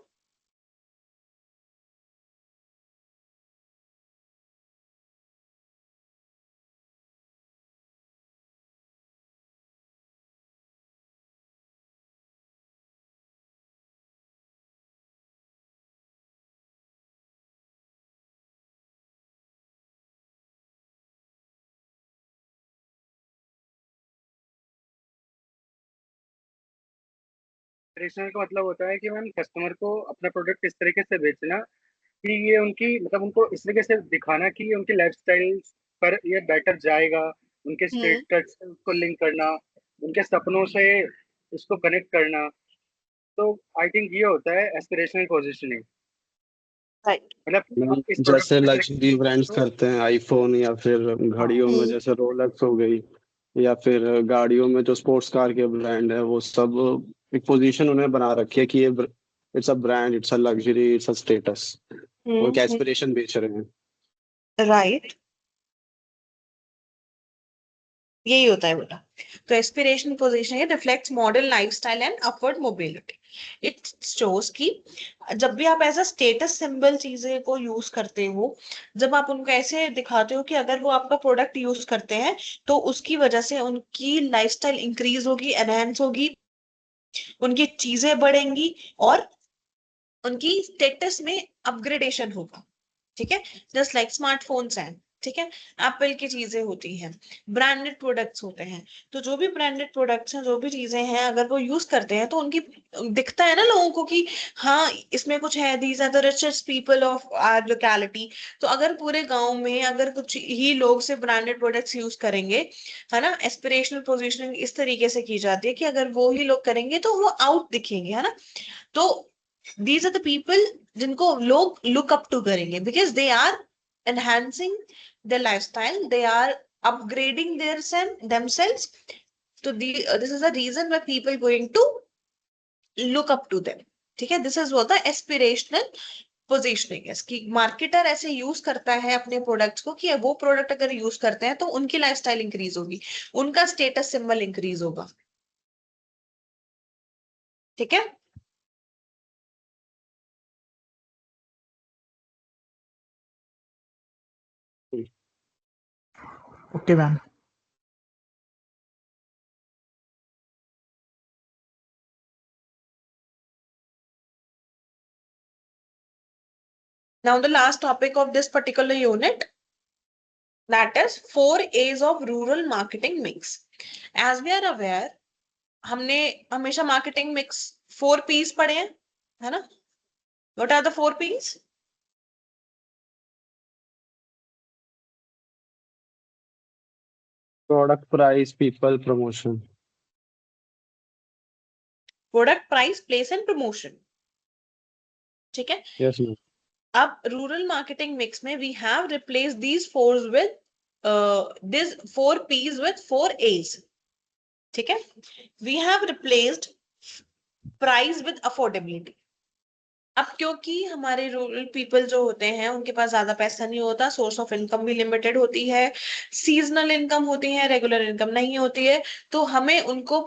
ट्रेडिशनल का मतलब होता है कि मैम कस्टमर को अपना प्रोडक्ट इस तरीके से बेचना कि ये उनकी मतलब उनको इस तरीके से दिखाना कि ये उनकी लाइफस्टाइल पर ये बेटर जाएगा, उनके स्टेटस से उसको लिंक करना, उनके सपनों से उसको कनेक्ट करना। तो आई थिंक ये होता है एस्पिरेशनल पोजीशनिंग। राइट। मतलब आप इस जैसे प्रोडक्ट लग्जरी ब्रांड्स करते हैं आईफोन, या फिर घड़ियों में जैसे रोलेक्स हो गई, या फिर गाड़ियों में जो स्पोर्ट्स कार के ब्रांड है, वो सब एक पोजीशन उन्हें बना रखी है कि ये it's a brand, it's a luxury, it's a status. वो एक एस्पिरेशन बेच रहे हैं। राइट, यही होता है बेटा। तो एस्पिरेशनल पोजीशन ये reflects modern lifestyle and upward mobility. It shows कि जब भी आप एज अ स्टेटस सिंबल चीजें को यूज करते हो, जब आप उनको ऐसे दिखाते हो कि अगर वो आपका प्रोडक्ट यूज करते हैं तो उसकी वजह से उनकी लाइफस्टाइल इंक्रीज होगी, एनहेंस होगी, उनकी चीजें बढ़ेंगी और उनकी स्टेटस में अपग्रेडेशन होगा। ठीक है? जस्ट लाइक स्मार्टफोन्स हैं, ठीक है, एप्पल की चीजें होती हैं, ब्रांडेड प्रोडक्ट्स होते हैं। तो जो भी ब्रांडेड प्रोडक्ट्स हैं, जो भी चीजें हैं, अगर वो यूज करते हैं तो उनकी दिखता है ना लोगों को कि हाँ इसमें कुछ है, these are the richest people of our locality. तो अगर पूरे गांव में अगर कुछ ही लोग सिर्फ ब्रांडेड प्रोडक्ट्स यूज करेंगे, है ना, एस्पिरेशनल पोजीशनिंग इस तरीके से की जाती है कि अगर वो ही लोग करेंगे तो वो आउट दिखेंगे, है ना। तो दीज आर द पीपल जिनको लोग लुक अप टू करेंगे, because they are enhancing their lifestyle, they are upgrading themselves. So this is the reason why people going to look up to them. ठीक है, this is what the aspirational positioning है कि मार्केटर ऐसे यूज करता है अपने प्रोडक्ट्स को कि वो प्रोडक्ट अगर यूज करते हैं तो उनकी लाइफस्टाइल इंक्रीज होगी, उनका स्टेटस सिंबल इंक्रीज होगा। ठीक है, okay ma'am. now the last topic of this particular unit, that is 4 A's of rural marketing mix. As we are aware, हमने हमेशा मार्केटिंग मिक्स 4 P's पढ़े हैं, है ना। What are the 4 P's? Product, price, people, promotion. Product, price, place and promotion. ठीक है, Yes, ma'am. अब रूरल मार्केटिंग मिक्स में we have replace these fours with this 4 P's with 4 A's। ठीक है, we have replaced price with affordability. अब क्योंकि हमारे रूरल पीपल जो होते हैं उनके पास ज्यादा पैसा नहीं होता, सोर्स ऑफ इनकम भी लिमिटेड होती है, सीजनल इनकम होती है, रेगुलर इनकम नहीं होती है, तो हमें उनको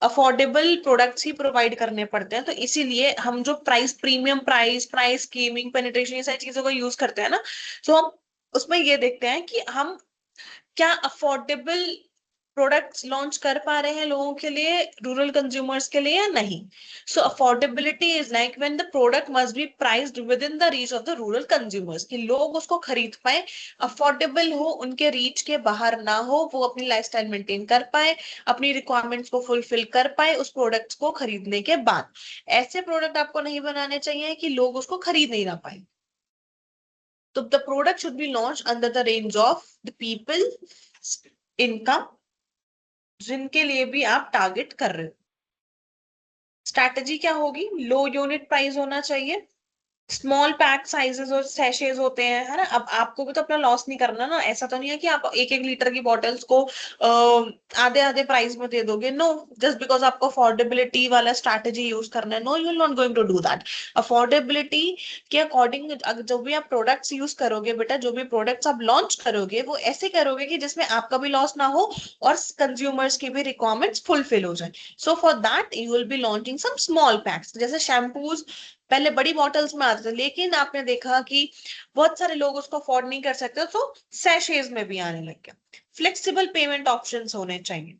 अफोर्डेबल प्रोडक्ट्स ही प्रोवाइड करने पड़ते हैं। तो इसीलिए हम जो price, premium price, price skimming, penetration, ये सारी चीजों का यूज करते हैं ना, तो हम उसमें ये देखते हैं कि हम क्या अफोर्डेबल प्रोडक्ट्स लॉन्च कर पा रहे हैं लोगों के लिए, रूरल कंज्यूमर्स के लिए या नहीं। So affordability is like when the product must be priced within the reach of the rural consumers, कि लोग उसको खरीद पाए, अफोर्डेबल हो, उनके रीच के बाहर ना हो, वो अपनी लाइफस्टाइल मेंटेन कर पाए, अपनी रिक्वायरमेंट्स को फुलफिल कर पाए उस प्रोडक्ट्स को खरीदने के बाद। ऐसे प्रोडक्ट आपको नहीं बनाने चाहिए कि लोग उसको खरीद नहीं ना पाए। तो the product should be launch under the range of the people income जिनके लिए भी आप टारगेट कर रहे हो। स्ट्रैटेजी क्या होगी? लो यूनिट प्राइस होना चाहिए, स्मॉल पैक साइजेस और सैशेज होते हैं, है ना। अब आपको भी तो अपना लॉस नहीं करना ना, ऐसा तो नहीं है कि आप 1-1 लीटर की बॉटल्स को आधे आधे प्राइस में दे दोगे। नो, जस्ट बिकॉज आपको अफोर्डेबिलिटी वाला स्ट्रैटेजी यूज करना है, no you will not going to do that. Affordability के अकॉर्डिंग जो भी आप प्रोडक्ट्स यूज करोगे बेटा, जो भी प्रोडक्ट्स आप लॉन्च करोगे वो ऐसे करोगे कि जिसमें आपका भी लॉस ना हो और कंज्यूमर्स की भी रिक्वायरमेंट्स फुलफिल हो जाए। So for that you will be launching some small packs. जैसे शैम्पूज पहले बड़ी बॉटल्स में आते थे, लेकिन आपने देखा कि बहुत सारे लोग उसको अफोर्ड नहीं कर सकते, तो सैशेज में भी आने लग गया। फ्लेक्सिबल पेमेंट ऑप्शंस होने चाहिए।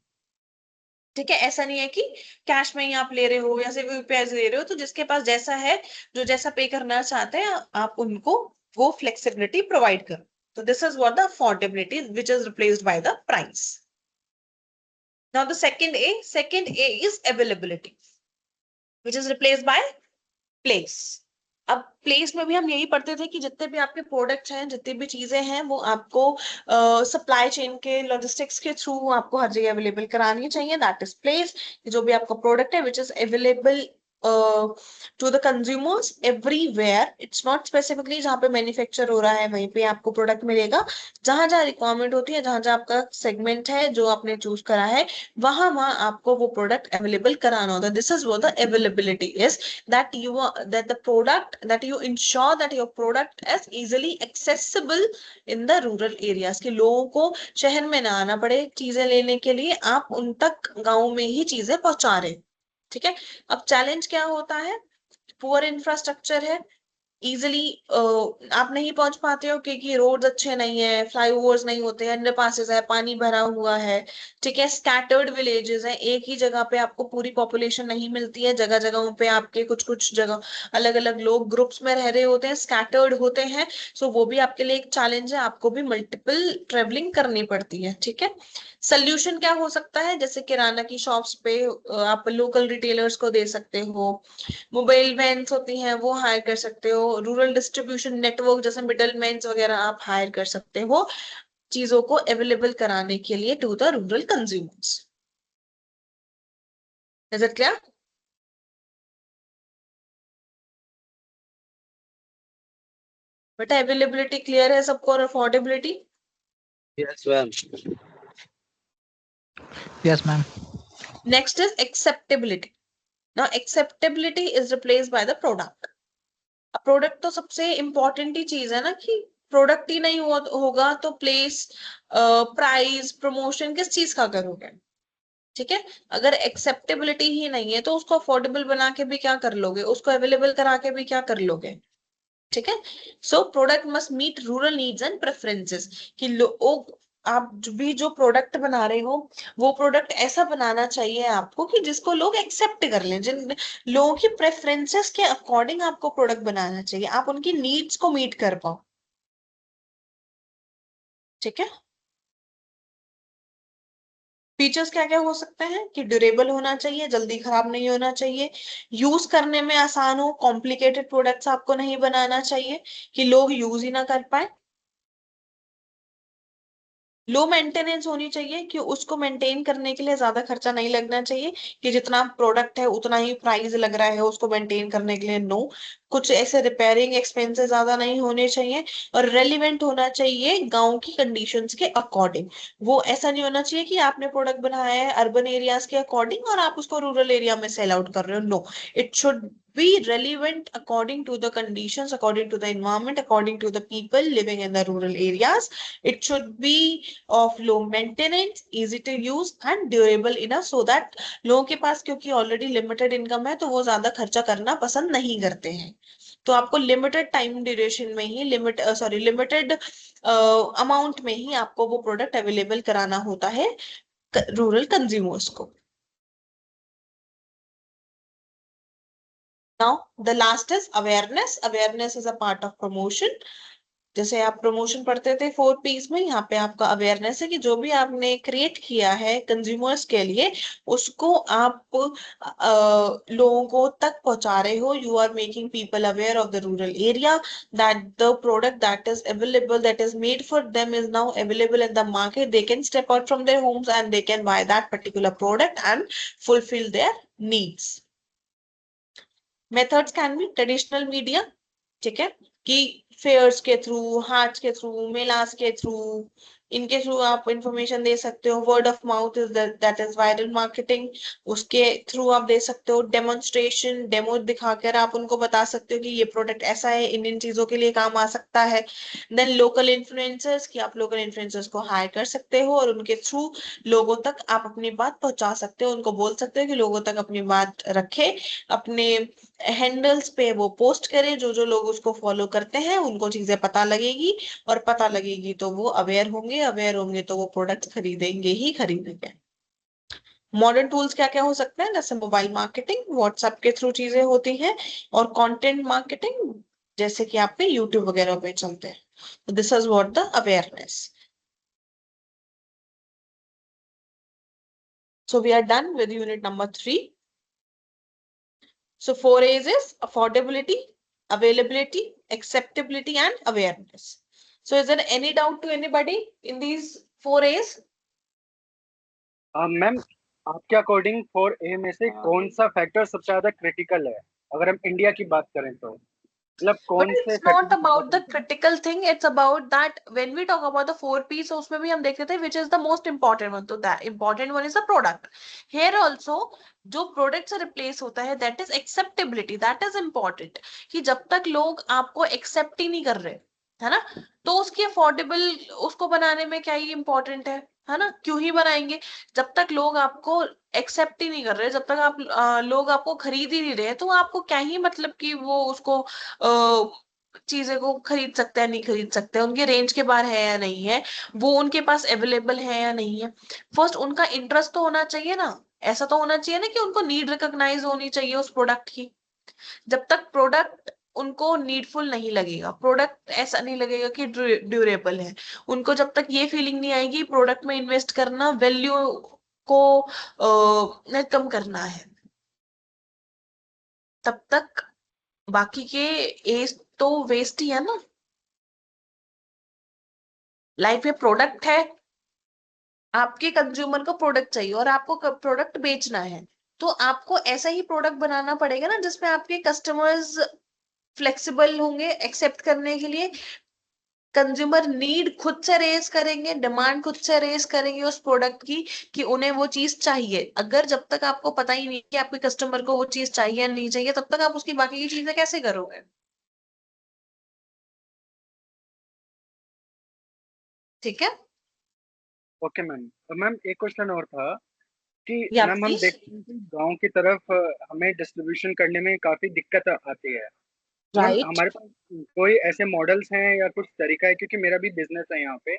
ठीक है, ऐसा नहीं है कि कैश में ही आप ले रहे हो या सिर्फ यूपीआई ले रहे हो, तो जिसके पास जैसा है, जो जैसा पे करना चाहते हैं, आप उनको वो फ्लेक्सिबिलिटी प्रोवाइड करो। तो this is what the affordability which is replaced by the price. Now the second A is availability, which is replaced by place. अब प्लेस में भी हम यही पढ़ते थे कि जितने भी आपके प्रोडक्ट्स हैं, जितनी भी चीजें हैं, वो आपको सप्लाई चेन के, लॉजिस्टिक्स के थ्रू आपको हर जगह अवेलेबल करानी चाहिए, दैट इज प्लेस। जो भी आपका प्रोडक्ट है which is available to the consumers everywhere, it's not specifically जहाँ पे मैन्युफैक्चर हो रहा है वहीं पे आपको प्रोडक्ट मिलेगा। जहां जहां रिक्वायरमेंट होती है, जहां जहां आपका सेगमेंट है जो आपने चूज करा है, वहां वहां आपको वो प्रोडक्ट अवेलेबल कराना होता है। This is what the availability is, that the product, that you ensure that your product is easily accessible in the rural areas, कि लोगों को शहर में ना आना पड़े चीजें लेने के लिए, आप उन तक गांव में ही चीजें पहुंचा रहे। ठीक है, अब चैलेंज क्या होता है? पुअर इंफ्रास्ट्रक्चर है, इजिली आप नहीं पहुंच पाते हो क्योंकि रोड्स अच्छे नहीं है, फ्लाईओवर्स नहीं होते, अंडरपासेस है, पानी भरा हुआ है, ठीक है, स्कैटर्ड विलेजेस है, एक ही जगह पे आपको पूरी पॉपुलेशन नहीं मिलती है, जगह जगहों पे आपके कुछ कुछ जगह अलग अलग लोग ग्रुप्स में रह रहे होते हैं, स्कैटर्ड होते हैं, सो वो भी आपके लिए एक चैलेंज है, आपको भी मल्टीपल ट्रेवलिंग करनी पड़ती है, ठीक है। सोल्यूशन क्या हो सकता है, जैसे किराना की शॉप्स पे आप लोकल रिटेलर्स को दे सकते हो, मोबाइल वैन्स होती हैं वो हायर कर सकते हो, रूरल डिस्ट्रीब्यूशन नेटवर्क जैसे मिडल मैन वगैरह आप हायर कर सकते हो चीजों को अवेलेबल कराने के लिए to the rural consumers. Is it clear? बेटा अवेलेबिलिटी क्लियर है सबको और affordability? Yes ma'am. Yes, ma'am. Next is acceptability. Now acceptability is replaced by the product. अब प्रोडक्ट तो सबसे इंपॉर्टेंट ही चीज है ना, कि प्रोडक्ट ही नहीं होगा तो प्लेस, प्राइस, प्रमोशन किस चीज का करोगे, ठीक है। अगर एक्सेप्टेबिलिटी ही नहीं है तो उसको अफोर्डेबल बना के भी क्या कर लोगे, उसको अवेलेबल करा के भी क्या कर लोगे, ठीक है। So product must meet rural needs and preferences, कि लोग आप जो प्रोडक्ट बना रहे हो वो प्रोडक्ट ऐसा बनाना चाहिए आपको कि जिसको लोग एक्सेप्ट कर लें, जिन लोगों की प्रेफरेंसेस के अकॉर्डिंग आपको प्रोडक्ट बनाना चाहिए, आप उनकी नीड्स को मीट कर पाओ, ठीक है। फीचर्स क्या क्या हो सकते हैं कि ड्यूरेबल होना चाहिए, जल्दी खराब नहीं होना चाहिए, यूज करने में आसान हो, कॉम्प्लिकेटेड प्रोडक्ट्स आपको नहीं बनाना चाहिए कि लोग यूज ही ना कर पाए, लो मेंटेनेंस होनी चाहिए कि उसको मेंटेन करने के लिए ज्यादा खर्चा नहीं लगना चाहिए, कि जितना प्रोडक्ट है उतना ही प्राइस लग रहा है उसको मेंटेन करने के लिए, नो, कुछ ऐसे रिपेयरिंग एक्सपेंसेस ज्यादा नहीं होने चाहिए, और रेलिवेंट होना चाहिए गांव की कंडीशंस के अकॉर्डिंग। वो ऐसा नहीं होना चाहिए कि आपने प्रोडक्ट बनाया है अर्बन एरियाज के अकॉर्डिंग और आप उसको रूरल एरिया में सेल आउट कर रहे हो, no, it should be relevant according to the conditions, according to the environment, according to the people living in the rural areas. It should be of low maintenance, easy to use and durable enough so that लोगों के पास क्योंकि ऑलरेडी लिमिटेड इनकम है तो वो ज्यादा खर्चा करना पसंद नहीं करते हैं, तो आपको लिमिटेड टाइम ड्यूरेशन में ही लिमिटेड अमाउंट में ही आपको वो प्रोडक्ट अवेलेबल कराना होता है रूरल कंज्यूमर्स को। Now, the last is awareness. Awareness is a part of promotion. जैसे आप प्रमोशन पढ़ते थे 4Ps में, यहाँ पे आपका अवेयरनेस है कि जो भी आपने क्रिएट किया है कंज्यूमर्स के लिए उसको आप लोगों को तक पहुंचा रहे हो, you are making people aware of the rural area that the product that is available, that is made for them is now available in the market, they can step out from their homes and they can buy that particular product and fulfil their needs. Methods can be traditional media, ठीक है, कि फेयर्स के थ्रू, हार्ट्स के थ्रू, मेलास के थ्रू, इनके थ्रू आप इंफॉर्मेशन दे सकते हो। Word of mouth is that is viral marketing, उसके थ्रू आप दे सकते हो। डेमोन्स्ट्रेशन, डेमो दिखाकर आप उनको बता सकते हो कि ये प्रोडक्ट ऐसा है, इन इन चीजों के लिए काम आ सकता है। देन लोकल इन्फ्लुएंसर्स, कि आप लोकल इन्फ्लुएंसर्स को हायर कर सकते हो और उनके थ्रू लोगों तक आप अपनी बात पहुंचा सकते हो, उनको बोल सकते हो कि लोगों तक अपनी बात रखे, अपने हैंडल्स पे वो पोस्ट करें, जो जो लोग उसको फॉलो करते हैं उनको चीजें पता लगेगी, और पता लगेगी तो वो अवेयर होंगे, अवेयर होंगे तो वो प्रोडक्ट खरीदेंगे ही खरीदेंगे। मॉडर्न टूल्स क्या क्या हो सकते हैं, जैसे मोबाइल मार्केटिंग, व्हाट्सएप के थ्रू चीजें होती हैं, और कंटेंट मार्केटिंग जैसे कि आपके यूट्यूब वगैरह पे चलते हैं। This is what the awareness. So we are done with unit number 3. So 4A's is affordability, availability, acceptability, and awareness. So is there any doubt to anybody in these 4A's? Ma'am आपके अकॉर्डिंग 4A में से कौन सा फैक्टर सबसे ज्यादा क्रिटिकल है, अगर हम इंडिया की बात करें तो, मतलब But कौन से it's not factor about the important है? critical thing. It's about that when we talk about the 4Ps, so उसमें भी हम देख रहे थे which is the most important one. तो that important one is the product. Here also जो प्रोडक्ट से रिप्लेस होता है that is acceptability. That is important. कि जब तक लोग आपको एक्सेप्ट ही नहीं कर रहे, है ना, तो उसकी अफोर्डेबल उसको बनाने में क्या ही इंपॉर्टेंट है ना, क्यों ही बनाएंगे। जब तक लोग आपको एक्सेप्ट ही नहीं कर रहे, जब तक आप लोग आपको खरीद ही नहीं रहे, तो आपको क्या ही मतलब कि वो उसको चीजें को खरीद सकते हैं नहीं खरीद सकते हैं, उनके रेंज के बाहर है या नहीं है, वो उनके पास अवेलेबल है या नहीं है। फर्स्ट उनका इंटरेस्ट तो होना चाहिए ना, ऐसा तो होना चाहिए ना कि उनको नीड रिकॉग्नाइज होनी चाहिए उस प्रोडक्ट की। जब तक प्रोडक्ट उनको नीडफुल नहीं लगेगा, प्रोडक्ट ऐसा नहीं लगेगा कि ड्यूरेबल है, उनको जब तक ये फीलिंग नहीं आएगी प्रोडक्ट में इन्वेस्ट करना वैल्यू को कम करना है, तब तक बाकी के एज तो वेस्ट ही है ना। लाइफ में प्रोडक्ट है, आपके कंज्यूमर को प्रोडक्ट चाहिए और आपको प्रोडक्ट बेचना है, तो आपको ऐसा ही प्रोडक्ट बनाना पड़ेगा ना जिसमें आपके कस्टमर्स फ्लेक्सिबल होंगे एक्सेप्ट करने के लिए। कंज्यूमर नीड खुद से रेज करेंगे, डिमांड खुद से रेज करेंगे उस प्रोडक्ट की कि उन्हें वो चीज चाहिए। अगर जब तक आपको पता ही नहीं कि आपके कस्टमर को वो चीज चाहिए या नहीं चाहिए, तब तक आप उसकी बाकी की चीजें कैसे करोगे? ठीक है। Okay ma'am. मैम एक क्वेश्चन और था कि या मैम हम प्लीज। देखते हैं कि गांव की तरफ हमें डिस्ट्रीब्यूशन करने में काफी दिक्कत आती है। Ma'am right. हमारे पास कोई ऐसे मॉडल्स हैं या कुछ तरीका है, क्योंकि मेरा भी बिजनेस है यहाँ पे,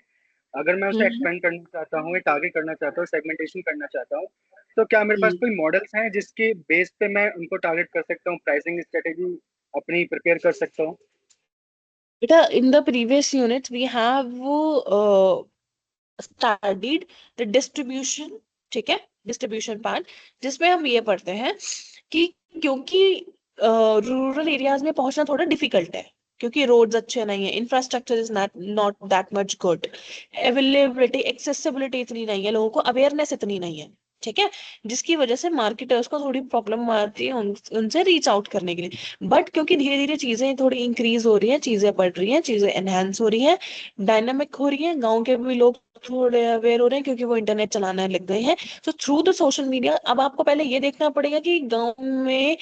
अगर मैं उसे एक्सपेंड करना चाहता हूँ, टारगेट करना चाहता हूँ, सेगमेंटेशन करना चाहता हूँ, तो क्या मेरे पास कोई मॉडल्स हैं जिसके बेस पे मैं उनको टारगेट कर सकता हूँ, प्राइसिंग स्ट्रेटेजी अपनी प्रिपेयर कर सकता हूँ? बेटा, in the previous units we have studied the distribution, ठीक है, डिस्ट्रीब्यूशन पार्ट, जिसमें हम ये पढ़ते हैं कि क्योंकि रूरल एरियाज में पहुंचना थोड़ा डिफिकल्ट है, क्योंकि रोड्स अच्छे नहीं है, infrastructure is not that much good, availability accessibility इतनी नहीं है, लोगों को अवेयरनेस इतनी नहीं है, ठीक है, जिसकी वजह से मार्केटर्स को थोड़ी प्रॉब्लम आती है उनसे रीच आउट करने के लिए। बट क्योंकि धीरे धीरे चीजें थोड़ी इंक्रीज हो रही हैं, चीजें बढ़ रही हैं, चीजें एनहेंस हो रही हैं, डायनामिक हो रही है, गांव के भी लोग थोड़े अवेयर हो रहे हैं क्योंकि वो इंटरनेट चलाने लग गए हैं। तो थ्रू द सोशल मीडिया अब आपको पहले ये देखना पड़ेगा कि गांव में,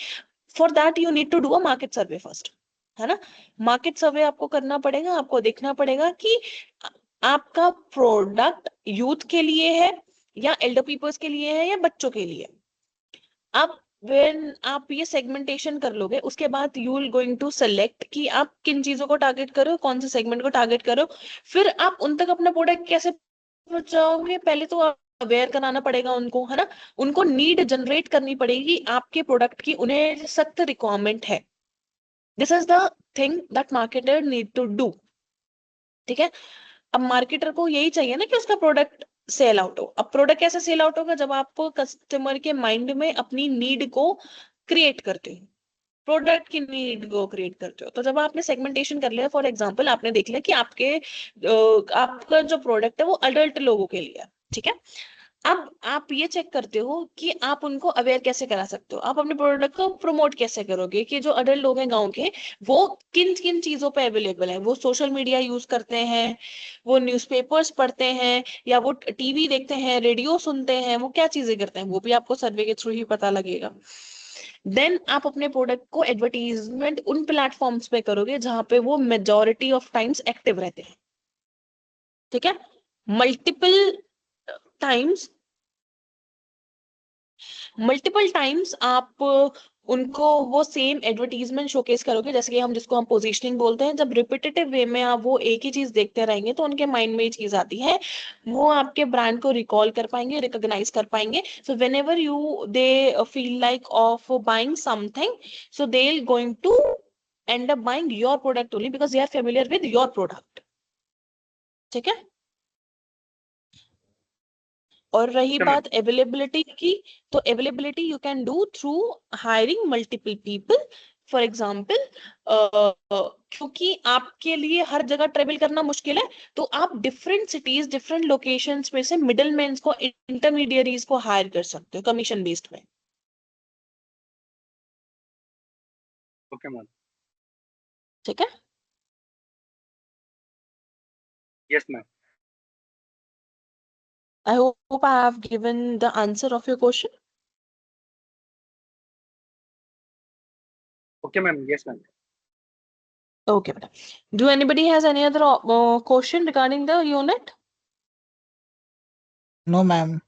for that you need to do a market survey first, है ना। मार्केट सर्वे आपको करना पड़ेगा, आपको देखना पड़ेगा कि आपका प्रोडक्ट यूथ के लिए है या एल्डर पीपल्स के लिए है या बच्चों के लिए। अब when आप ये सेगमेंटेशन कर लोगे, उसके बाद you will going to select कि आप किन चीजों को टारगेट करो, कौन से सेगमेंट को टारगेट करो, फिर आप उन तक अपना प्रोडक्ट कैसे पहुंचाओगे। पहले तो आप अवेयर कराना पड़ेगा उनको, है ना, उनको नीड जनरेट करनी पड़ेगी आपके प्रोडक्ट की, उन्हें सख्त रिक्वायरमेंट है। This is the thing that marketer need to do, ठीक है। अब मार्केटर को यही चाहिए ना कि उसका प्रोडक्ट सेल आउट हो। अब प्रोडक्ट कैसे सेल आउट होगा? जब आप कस्टमर के माइंड में अपनी नीड को क्रिएट करते हो, प्रोडक्ट की नीड को क्रिएट करते हो। तो जब आपने सेगमेंटेशन कर लिया, फॉर एग्जांपल आपने देख लिया कि आपका जो प्रोडक्ट है वो अडल्ट लोगों के लिए है, ठीक है। अब आप ये चेक करते हो कि आप उनको अवेयर कैसे करा सकते हो, आप अपने प्रोडक्ट को प्रमोट कैसे करोगे कि जो अडल्ट लोग हैं गांव के, वो किन किन चीजों पे अवेलेबल है। वो सोशल मीडिया यूज करते हैं, वो न्यूज़पेपर्स पढ़ते हैं, या वो टीवी देखते हैं, रेडियो सुनते हैं, वो क्या चीजें करते हैं, वो भी आपको सर्वे के थ्रू ही पता लगेगा। देन आप अपने प्रोडक्ट को एडवर्टीजमेंट उन प्लेटफॉर्म्स पे करोगे जहां पे वो मेजोरिटी ऑफ टाइम्स एक्टिव रहते हैं, ठीक है। मल्टीपल टाइम्स मल्टीपल टाइम्स आप उनको वो सेम एडवर्टीजमेंट शोकेस करोगे, जैसे कि हम जिसको हम पोजीशनिंग बोलते हैं। जब रिपीटेटिव वे में आप वो एक ही चीज देखते रहेंगे तो उनके माइंड में ये चीज आती है, वो आपके ब्रांड को रिकॉल कर पाएंगे, रिकॉग्नाइज कर पाएंगे। So whenever you they feel like of buying something, so they going to end up buying your product only because they are familiar with your product, ठीक है। और रही Okay, बात अवेलेबिलिटी की, तो availability you can do through hiring multiple people. For example, क्योंकि आपके लिए हर जगह ट्रेवल करना मुश्किल है, तो आप डिफरेंट सिटीज, डिफरेंट लोकेशंस में से मिडलमैन को, इंटरमीडियरीज को हायर कर सकते हो कमीशन बेस्ड में, ओके मैम। ठीक है। Yes ma'am. I hope I have given the answer of your question. Okay ma'am. Yes ma'am. Okay, madam. Do anybody has any other question regarding the unit? No, ma'am.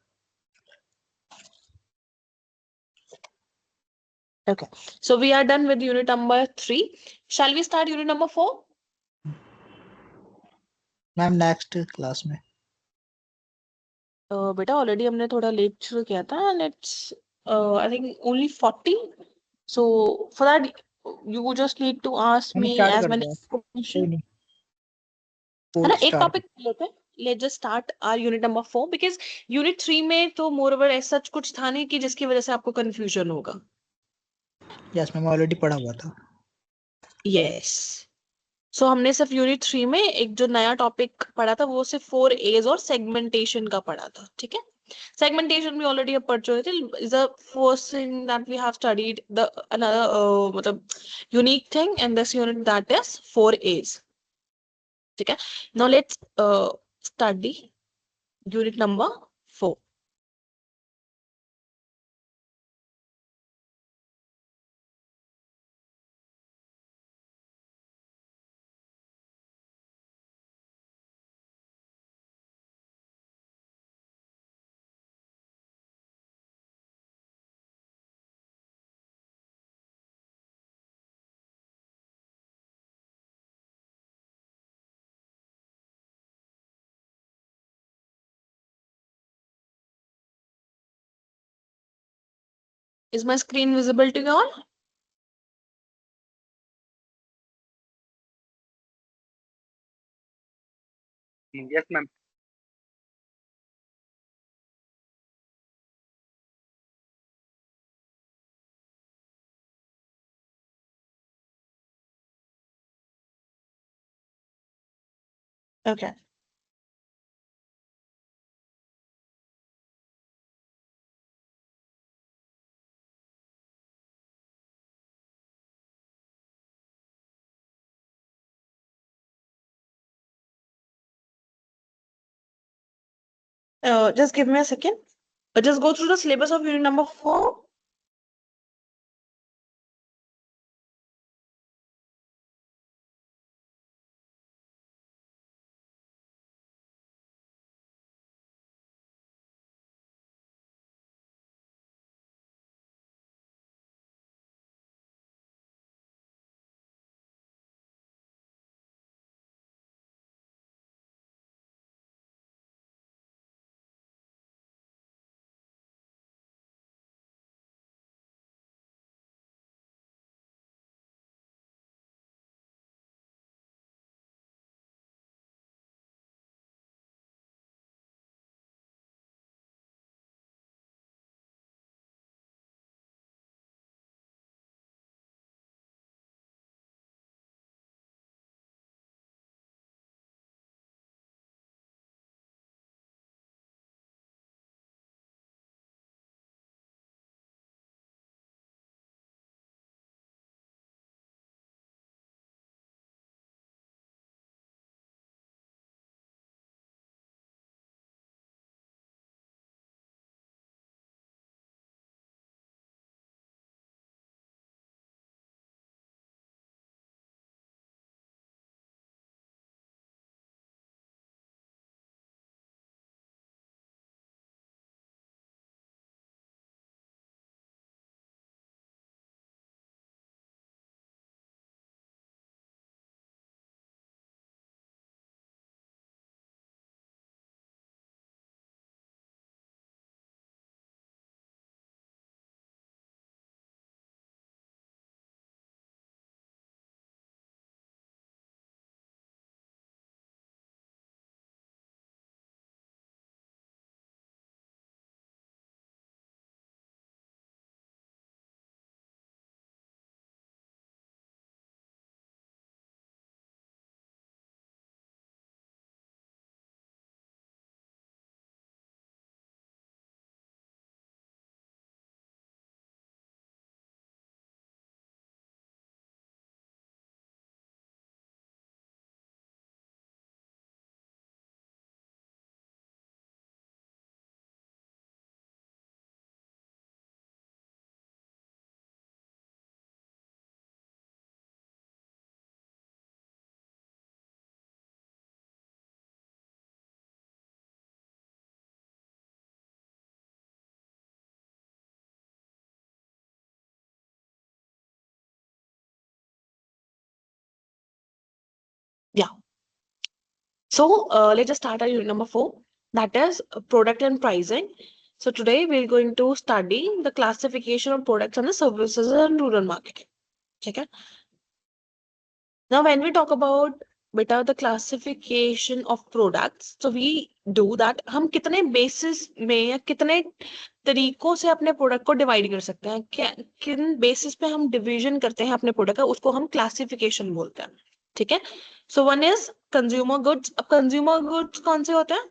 Okay, so we are done with unit number 3. Shall we start unit number 4? Ma'am next class में बेटा ऑलरेडी हमने थोड़ा लेट शुरू किया था and it's I think only 40. So for that you just need to ask हम me स्टार्ट as कर many दो कोई questions. नहीं है ना, फोर्थ एक स्टार्ट टॉपिक लेते हैं. Let's just start our unit number 4 because unit 3 में तो मोर ओवर ऐसा कुछ था नहीं कि जिसकी वजह से आपको कंफ्यूजन होगा. यस मैम ऑलरेडी पढ़ा हुआ था यस. सो हमने सिर्फ यूनिट 3 में एक जो नया टॉपिक पढ़ा था वो सिर्फ 4 एज और सेगमेंटेशन का पढ़ा था. ठीक है, सेगमेंटेशन भी ऑलरेडी अब पढ़ चुके थे. Is the first thing that we have studied the another मतलब unique thing in this unit that is 4 A's. ठीक है, now let's study unit number 4. Is my screen visible to you all? Yes, ma'am. Okay. Just give me a second. Just go through the syllabus of unit number 4. So let's just start our unit number 4, that is product and pricing. So today we're going to study the classification of products and the services in rural marketing. Okay. Now, when we talk about beta the classification of products, so we do that. हम कितने basis में या कितने तरीकों से अपने प्रोडक्ट को डिवाइड कर सकते हैं, क्या किन बेसिस पे हम डिवीजन करते हैं अपने प्रोडक्ट का, उसको हम क्लासिफिकेशन बोलते हैं. ठीक है. So one is consumer goods. अब कंज्यूमर गुड्स कौन से होते हैं?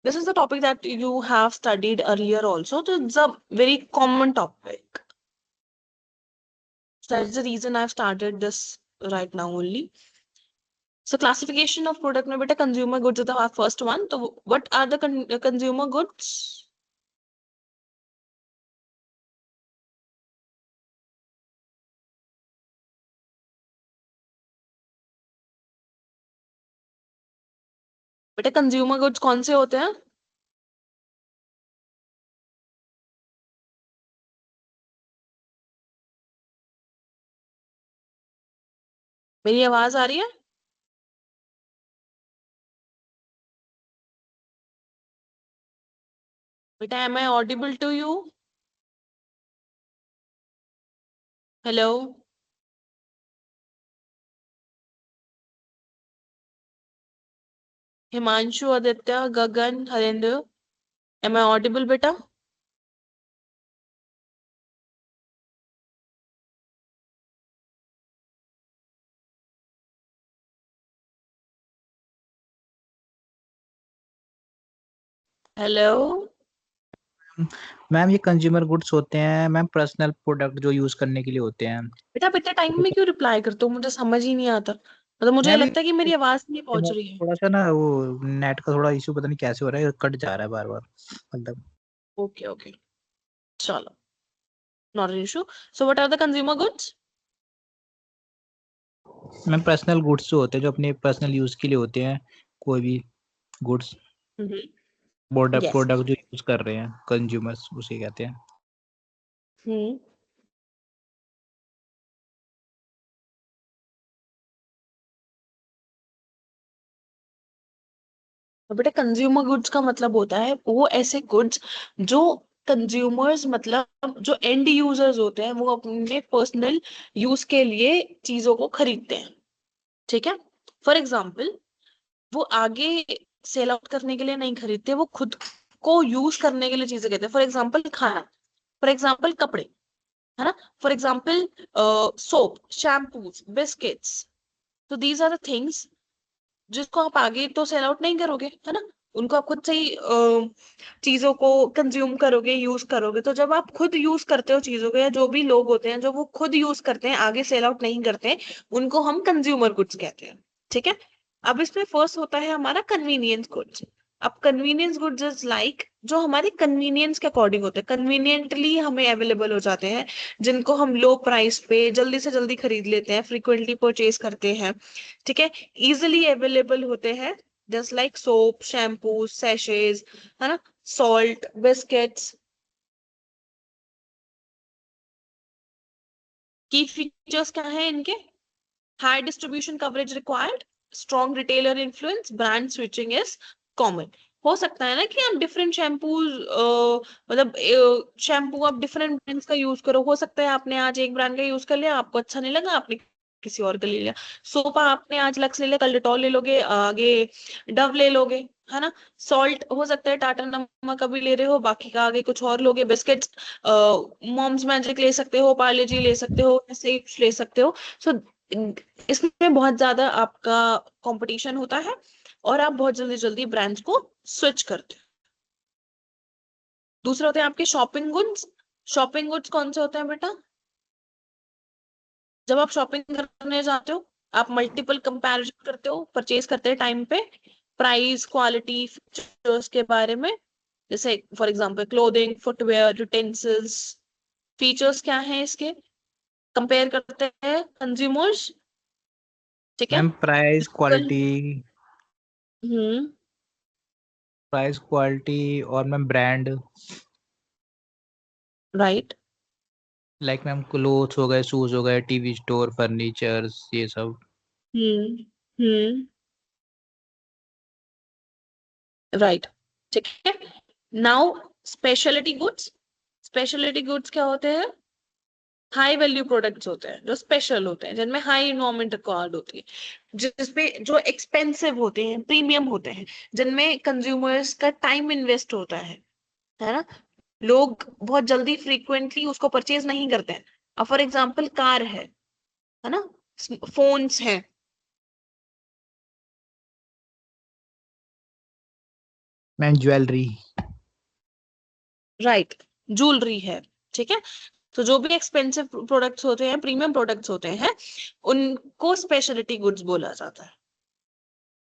This is the topic that you have studied earlier also. So it's a very common topic. So that's the reason I've started this right now only. So classification of product में बेटा consumer goods is the first one. So what are the consumer goods? बेटा consumer goods कौन से होते हैं? मेरी आवाज आ रही है? बेटा am I audible to you? Hello? Himanshu, Aditya, Gagan, Harendra, am I audible बेटा? हेलो? मैम ये कंज्यूमर गुड्स होते हैं मैम, पर्सनल प्रोडक्ट जो यूज करने के लिए होते हैं. बेटा इतने टाइम में क्यों रिप्लाई करते हो? मुझे समझ ही नहीं आता. मतलब मुझे मैम लगता है कि मेरी आवाज नहीं पहुंच रही है. थोड़ा सा ना वो नेट का थोड़ा इशू, पता नहीं कैसे हो रहा है, कट जा रहा है बार बार मतलब. ओके ओके, चलो, not an issue. So what are the consumer goods? Ma'am personal goods जो होते हैं, जो अपने पर्सनल यूज के लिए होते हैं, कोई भी गुड्स Yes. प्रोडक्ट जो यूज कर रहे हैं कंज्यूमर्स, उसे कहते हैं. हम्म. बेटा कंज्यूमर गुड्स का मतलब होता है वो ऐसे गुड्स जो कंज्यूमर्स मतलब जो एंड यूजर्स होते हैं वो अपने पर्सनल यूज के लिए चीजों को खरीदते हैं. ठीक है. फॉर एग्जाम्पल, वो आगे सेल आउट करने के लिए नहीं खरीदते, वो खुद को यूज करने के लिए चीजें कहते हैं. फॉर एग्जाम्पल खाना, फॉर एग्जाम्पल कपड़े, है ना, for example soap, shampoos, biscuits. तो दीज आर द थिंग्स जिसको आप आगे तो सेल आउट नहीं करोगे, है ना, उनको आप खुद से ही चीजों को कंज्यूम करोगे, यूज करोगे. तो जब आप खुद यूज करते हो चीजों को, या जो भी लोग होते हैं जो वो खुद यूज करते हैं, आगे सेल आउट नहीं करते, उनको हम कंज्यूमर गुड्स कहते हैं. ठीक है. अब इसमें फर्स्ट होता है हमारा कन्वीनियंस गुड्स. अब कन्वीनियंस गुड्स इज लाइक जो हमारे कन्वीनियंस के अकॉर्डिंग होते हैं, कन्वीनियंटली हमें अवेलेबल हो जाते हैं, जिनको हम लो प्राइस पे जल्दी से जल्दी खरीद लेते हैं, फ्रीक्वेंटली परचेज करते हैं. ठीक है. इजिली अवेलेबल होते हैं, जस्ट लाइक सोप, शैम्पू, सैशेज, है ना, सॉल्ट, बिस्किट्स. की फीचर्स क्या है इनके? High distribution coverage required, strong retailer influence, brand switching is common. हो सकता है ना कि आप डिफरेंट शैम्पूज मतलब शैम्पू आप डिफरेंट ब्रांड्स का यूज करो. हो सकता है आपने आज एक ब्रांड का यूज कर लिया, आपको अच्छा नहीं लगा, आपने किसी और का ले लिया. सोप आपने आज लक्स ले लिया, कल डिटॉल ले लोगे, आगे डव ले लोगे, है ना. सॉल्ट हो सकता है टाटा नमक का भी ले रहे हो, बाकी का आगे कुछ और लोगे. बिस्किट्स मॉम्स मैजिक ले सकते हो, पार्ले जी ले सकते हो, ऐसे ही ले सकते हो. सो इसमें बहुत ज्यादा आपका कंपटीशन होता है और आप बहुत जल्दी जल्दी ब्रांड्स को स्विच करते हो. दूसरे होते हैं आपके शॉपिंग गुड्स. शॉपिंग गुड्स कौन से होते हैं बेटा? जब आप शॉपिंग करने जाते हो, आप मल्टीपल कंपैरिजन करते हो, परचेज करते हैं टाइम पे, प्राइस, क्वालिटी, फीचर्स के बारे में. जैसे for example clothing, footwear, utensils. Features क्या हैं इसके? कंपेयर करते हैं कंज्यूमर्स. ठीक है. मैम प्राइस हम्म. क्वालिटी और ma'am brand, right. Like ma'am clothes हो गए, शूज हो गए, टीवी स्टोर, फर्नीचर्स, ये सब. हम्म. राइट, ठीक है। Now speciality goods, speciality goods क्या होते हैं? हाई वैल्यू प्रोडक्ट्स होते हैं जो स्पेशल होते हैं, जिनमें हाई इन्वायरमेंट रिक्वायर्ड होती है, जिसपे जो एक्सपेंसिव होते हैं, प्रीमियम होते हैं, जिनमें कंज्यूमर्स का टाइम इन्वेस्ट होता है ना। लोग बहुत जल्दी फ्रीक्वेंटली उसको परचेज नहीं करते हैं। अब फॉर एग्जांपल कार है ना, फोन्स है, मैम ज्वेलरी। राइट, ज्वेलरी है, ठीक है। तो जो भी एक्सपेंसिव प्रोडक्ट्स होते हैं, प्रीमियम प्रोडक्ट्स होते हैं, उनको स्पेशलिटी गुड्स बोला जाता है।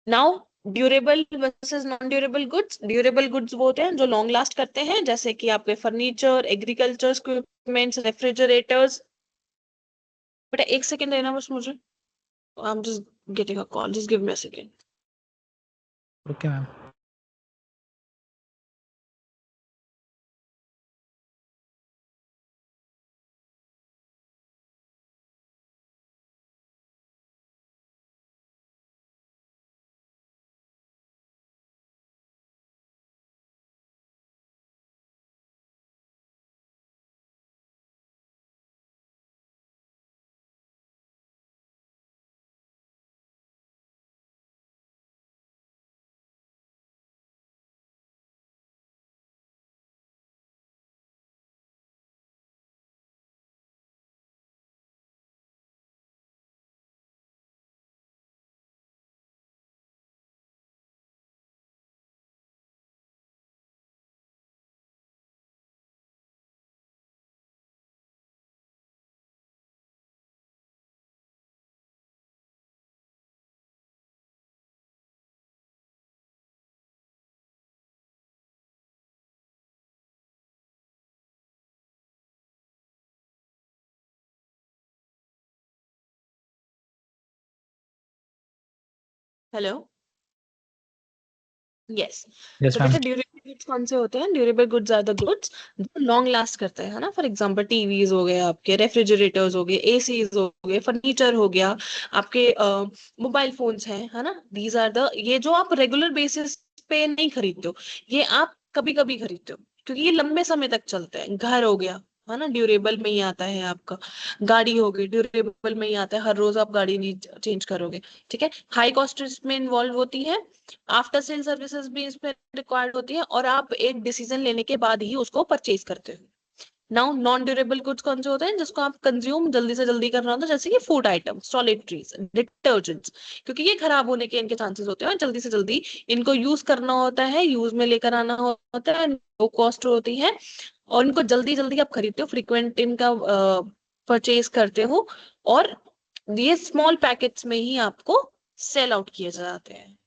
Now durable versus non durable goods, durable goods वो होते हैं जो लॉन्ग लास्ट करते हैं, जैसे कि आपके फर्नीचर, एग्रीकल्चर इक्विपमेंट्स, रेफ्रिजरेटर्स। बेटा एक सेकंड देना बस मुझे, I am just getting a call, just give me a second. Okay ma'am. Hello, yes. Yes तो मैम। बेटा ड्यूरेबल गुड्स कौन से होते हैं? Durable goods are the goods जो लॉन्ग लास्ट करते हैं, है ना। फॉर एग्जांपल टीवीज हो गए, आपके रेफ्रिजरेटर्स हो गए, एसीज हो गए, फर्नीचर हो गया, आपके मोबाइल फोन्स हैं, है ना। दीज आर द, ये जो आप रेगुलर बेसिस पे नहीं खरीदते हो, ये आप कभी कभी खरीदते हो, क्योंकि ये लंबे समय तक चलते हैं। घर हो गया, है ना, ड्यूरेबल में ही आता है आपका। गाड़ी हो गई, ड्यूरेबल में ही आता है, हर रोज आप गाड़ी नहीं चेंज करोगे, ठीक है। हाई कॉस्ट इसमें इन्वॉल्व होती है, आफ्टर सेल सर्विसेज भी इसमें रिक्वायर्ड होती है, और आप एक डिसीजन लेने के बाद ही उसको परचेज करते हो। नाउ नॉन ड्यूरेबल गुड्स कौन से होते हैं जिसको आप कंज्यूम जल्दी से जल्दी करना होता है, जैसे कि फूड आइटम्स, टॉयलेटरीज, डिटर्जेंट्स, क्योंकि ये खराब होने के इनके चांसेस होते हैं, और जल्दी से जल्दी इनको यूज करना होता है, यूज में लेकर आना होता है, लो कॉस्ट होती है, और इनको जल्दी जल्दी आप खरीदते हो, फ्रीक्वेंट इनका परचेज करते हो, और ये स्मॉल पैकेट्स में ही आपको सेल आउट किए जाते हैं।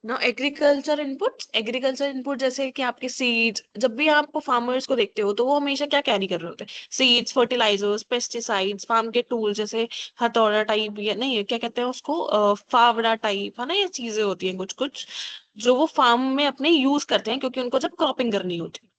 ना एग्रीकल्चर इनपुट जैसे कि आपके सीड्स, जब भी आप फार्मर्स को देखते हो तो वो हमेशा क्या कैरी कर रहे होते हैं? सीड्स, फर्टिलाइजर्स, पेस्टिसाइड्स, फार्म के टूल जैसे हथौड़ा टाइप, या नहीं क्या कहते हैं उसको, फावड़ा टाइप, है ना। ये चीजें होती हैं कुछ कुछ जो वो फार्म में अपने यूज करते हैं, क्योंकि उनको जब क्रॉपिंग करनी होती है,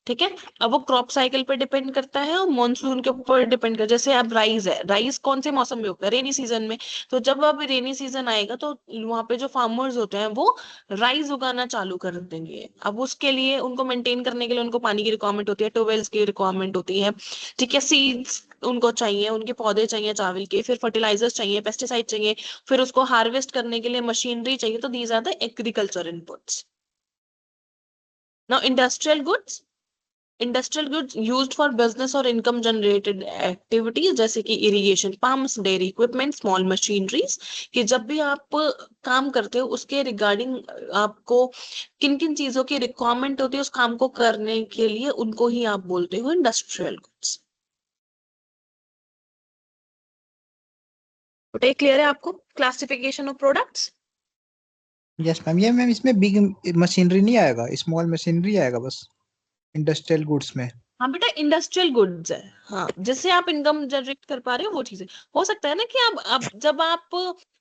ठीक है। अब वो क्रॉप साइकिल पे डिपेंड करता है और मॉनसून के ऊपर डिपेंड कर, जैसे अब राइस है, राइस कौन से मौसम में होता है? रेनी सीजन में। तो जब अब रेनी सीजन आएगा तो वहां पे जो फार्मर्स होते हैं वो राइस उगाना चालू कर देंगे। अब उसके लिए उनको मेंटेन करने के लिए उनको पानी की रिक्वायरमेंट होती है, ट्यूबवेल्स की रिक्वायरमेंट होती है, ठीक है। सीड्स उनको चाहिए, उनके पौधे चाहिए चावल के, फिर फर्टिलाइजर्स चाहिए, पेस्टिसाइड चाहिए, फिर उसको हार्वेस्ट करने के लिए मशीनरी चाहिए। तो these are the agriculture inputs. Now industrial goods used for business और इनकम जनरेटेड एक्टिविटीज, जैसे कि irrigation pumps, dairy equipment, small machineries, कि जब भी आप काम करते हो उसके रिगार्डिंग आपको किन किन चीजों की रिक्वायरमेंट होती है उस काम को करने के लिए, उनको ही आप बोलते हो इंडस्ट्रियल गुड्स। तो क्लियर है आपको classification of products? Yes ma'am. ये मैम इसमें बिग मशीनरी नहीं आएगा, स्मॉल मशीनरी आएगा बस इंडस्ट्रियल गुड्स में। हाँ बेटा, इंडस्ट्रियल गुड्स है, हाँ, जिससे आप इनकम जनरेट कर पा रहे हो वो चीजें। हो सकता है ना कि अब जब आप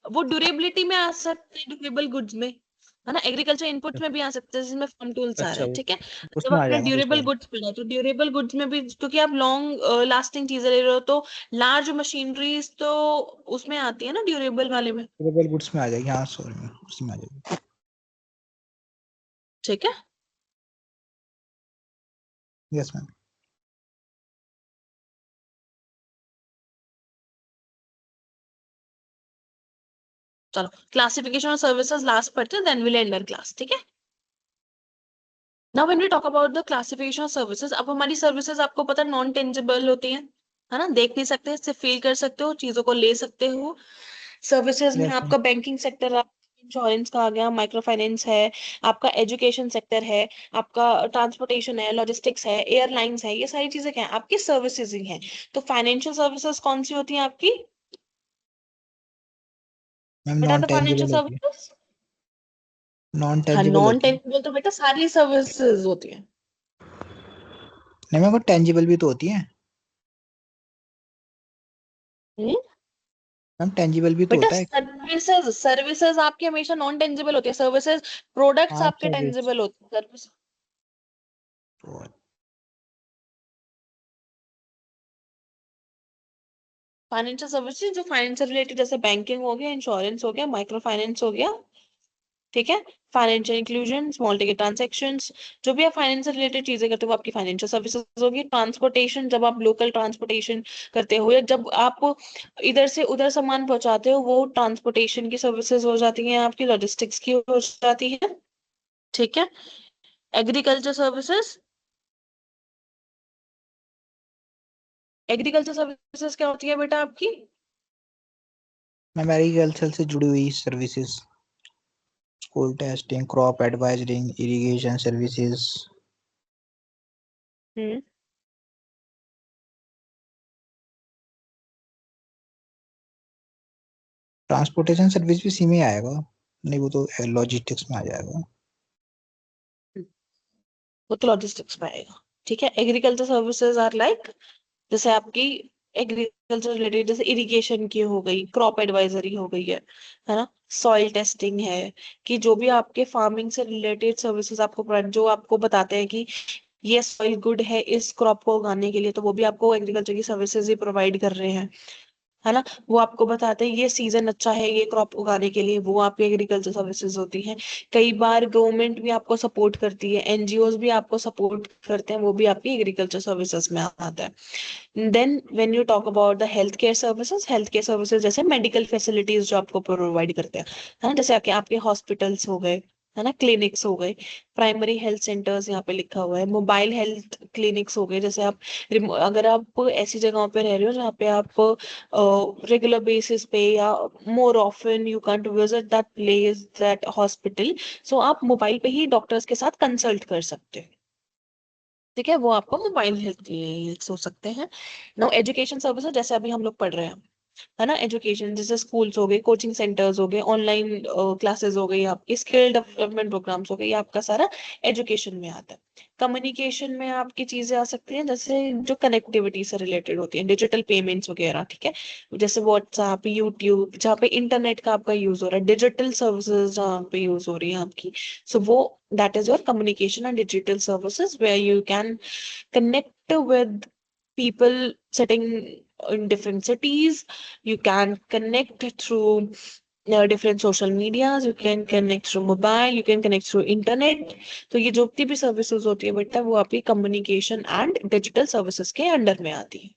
वो ड्यूरेबिलिटी में आ सकते हैं, ड्यूरेबल गुड्स में, है ना, एग्रीकल्चर इनपुट में भी आ सकते हैं, जिसमें फार्म टूल्स आ रहे अच्छा हैं, ठीक है। जब उसमें आ आपने जाएगा ड्यूरेबल उसमें। गुड्स पढ़ा, तो ड्यूरेबल गुड्स में भी, क्योंकि आप लॉन्ग लास्टिंग चीजें ले रहे हो, तो लार्ज मशीनरीज तो उसमें आती है ना ड्यूरेबल वाले में। ड्यूरेबल गुड्स में आ जाएगी, हाँ सॉरी मैम उसमें आ जाएगी। ठीक है। Yes ma'am. चलो क्लासिफिकेशन ऑफ सर्विसेज लास्ट पढ़ते हैं, then will end our class, ठीक है। Now when we talk about the classification of services, अब हमारी सर्विसेज आपको पता है नॉन टेंजिबल होती है ना, देख नहीं सकते, सिर्फ फील कर सकते हो, चीजों को ले सकते हो। सर्विसेज में यस मैम। आपका बैंकिंग सेक्टर, इंश्योरेंस का आ गया, माइक्रो फाइनेंस है, आपका एजुकेशन सेक्टर है, आपका ट्रांसपोर्टेशन है, लॉजिस्टिक्स है, एयरलाइंस है, ये सारी चीजें क्या है आपकी सर्विसेज ही हैं। तो फाइनेंशियल सर्विसेज कौन सी होती है आपकी, मैम बता नॉन दो फाइनेंशियल टेंजिबल होती है। सर्विसेज। नॉन हाँ टेंजिबल नॉन होती है। टेंजिबल तो बेटा सारी सर्विसेज होती है। नहीं मैम, वो टेंजिबल भी तो होती है हम्म? मैम, टेंजिबल भी तो बेटा होता है। सर्विसेज सर्विसेज आपकी हमेशा नॉन टेंजिबल होती है, सर्विसेज प्रोडक्ट्स हाँ आपके सर्विस। टेंजिबल होते हैं। सर्विस फाइनेंशियल सर्विसेज जो फाइनेंस से रिलेटेड, जैसे बैंकिंग हो गया, इंश्योरेंस हो गया, माइक्रो फाइनेंस हो गया, ठीक है। Financial inclusion, small ticket transactions, जो भी आप फाइनेंस से रिलेटेड चीजें करते हो वो आपकी फाइनेंशियल सर्विसेज होगी। ट्रांसपोर्टेशन, जब आप लोकल ट्रांसपोर्टेशन करते हो या जब आप इधर से उधर सामान पहुंचाते हो, वो ट्रांसपोर्टेशन की सर्विसेज हो जाती हैं आपकी, लॉजिस्टिक्स की हो जाती है, ठीक है। एग्रीकल्चर सर्विसेज, एग्रीकल्चर सर्विसेज क्या होती है बेटा आपकी, मैम एग्रीकल्चर से जुड़ी हुई services, school testing, crop advising, irrigation services. Hmm transportation service भी सी में आएगा, नहीं वो तो लॉजिस्टिक्स में आ जाएगा। वो तो लॉजिस्टिक्स में आएगा, ठीक है। एग्रीकल्चर सर्विसेज आर लाइक, जैसे आपकी एग्रीकल्चर रिलेटेड, जैसे इरिगेशन की हो गई, क्रॉप एडवाइजरी हो गई है ना, सॉइल टेस्टिंग है, कि जो भी आपके फार्मिंग से रिलेटेड सर्विसेज आपको जो आपको बताते हैं कि ये सॉइल गुड है इस क्रॉप को उगाने के लिए, तो वो भी आपको एग्रीकल्चर की सर्विसेज ही प्रोवाइड कर रहे हैं, है ना। वो आपको बताते हैं ये सीजन अच्छा है ये क्रॉप उगाने के लिए, वो आपकी एग्रीकल्चर सर्विसेज होती हैं। कई बार गवर्नमेंट भी आपको सपोर्ट करती है, एनजीओज भी आपको सपोर्ट करते हैं, वो भी आपकी एग्रीकल्चर सर्विसेज में आता है। Then when you talk about the health care services जैसे मेडिकल फैसिलिटीज जो आपको प्रोवाइड करते हैं, है ना, जैसे आपके हॉस्पिटल्स हो गए, है ना, क्लिनिक्स हो गए, प्राइमरी हेल्थ सेंटर्स यहाँ पे लिखा हुआ है, मोबाइल हेल्थ क्लिनिक्स हो गए, जैसे आप अगर आप ऐसी जगहों पे रह रहे हो जहाँ पे आप रेगुलर बेसिस पे या more often you can't visit that place that hospital, so आप मोबाइल पे ही डॉक्टर्स के साथ कंसल्ट कर सकते हो, ठीक है। वो आपको मोबाइल हेल्थ हो सकते हैं। नाउ एजुकेशन सर्विसेज, जैसे अभी हम लोग पढ़ रहे हैं, है ना, एजुकेशन जैसे स्कूल्स हो गए, कोचिंग सेंटर्स हो गए, ऑनलाइन क्लासेस हो गई, आपकी स्किल डेवलपमेंट प्रोग्राम्स हो गए, ये आपका सारा एजुकेशन में आता है। कम्युनिकेशन में आपकी चीजें आ सकती हैं जैसे जो कनेक्टिविटी से रिलेटेड होती है, डिजिटल पेमेंट्स वगैरह, ठीक है, जैसे व्हाट्सएप, यूट्यूब, जहाँ पे इंटरनेट का आपका यूज हो रहा है, डिजिटल सर्विसेज जहाँ पे यूज हो रही है आपकी, सो वो that is your communication and digital services where you can connect with people sitting in different cities. You can connect through different social medias. You can connect through mobile. You can connect through internet. तो ये जो भी सर्विसेज होती है बेटा वो आपकी कम्युनिकेशन एंड डिजिटल सर्विसेज के अंडर में आती है,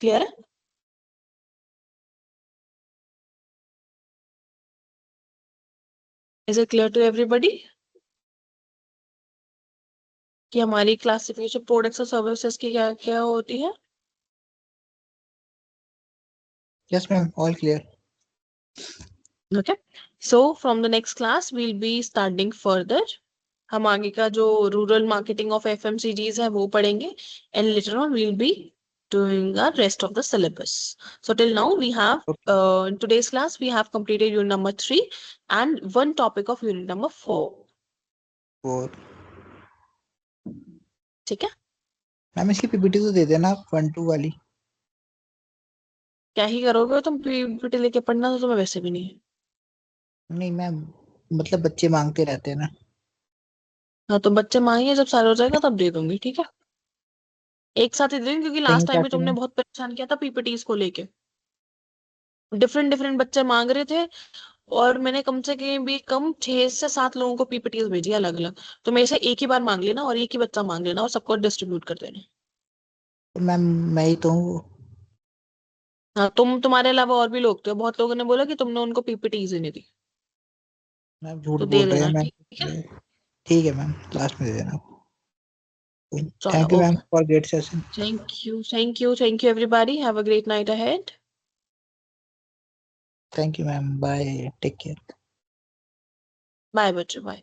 क्लियर है। Is it clear to everybody कि हमारी क्लासिफिकेशन प्रोडक्ट्स और सर्विसेज की क्या क्या होती है। Yes ma'am, all clear. Okay, so from the next class we'll be studying further. हम आगे का जो रूरल मार्केटिंग ऑफ एफएमसीजीज है वो पढ़ेंगे, and later on will be doing the rest of the syllabus. So till now we have in today's class we have completed unit number 3 and one topic of unit number 4. और ठीक है, मैम इसकी पीपीटी तो दे देना, 1-2 वाली। क्या ही करोगे तुम पीपीटी लेके, पढ़ना तो तुम्हें वैसे भी नहीं है। नहीं मैम, मतलब बच्चे मांगते रहते हैं ना। हाँ तो बच्चे मांगे, जब सारा हो जाएगा तब दे दूंगी, ठीक है, एक साथ ही दे दूंगी, क्योंकि कहीं लास्ट टाइम में चाहते तुमने हैं। बहुत परेशान किया था पीपीटीज को लेके, डिफरेंट डिफरेंट बच्चे मांग रहे थे, और मैंने कम से कम 6 से 7 लोगों को पीपीटीज भेजी अलग अलग। तो मेरे से एक ही बार मांग लेना और एक ही बच्चा मांग लेना और सबको डिस्ट्रीब्यूट कर देना। तो मैम मैं ही तो हूँ। हाँ, तुम्हारे अलावा और भी लोग थे, बहुत लोगों ने बोला कि तुमने उनको पीपीटीज ही नहीं दी, मैम झूठ तो दे बोल रहे देना। हैं मैम। ठीक है, ठीक है मैम, लास्ट में दे देना। चलो, thank you ma'am okay. For great session. Thank you everybody, have a great night ahead. Thank you ma'am, bye, take care. Bye बच्चों, बाय।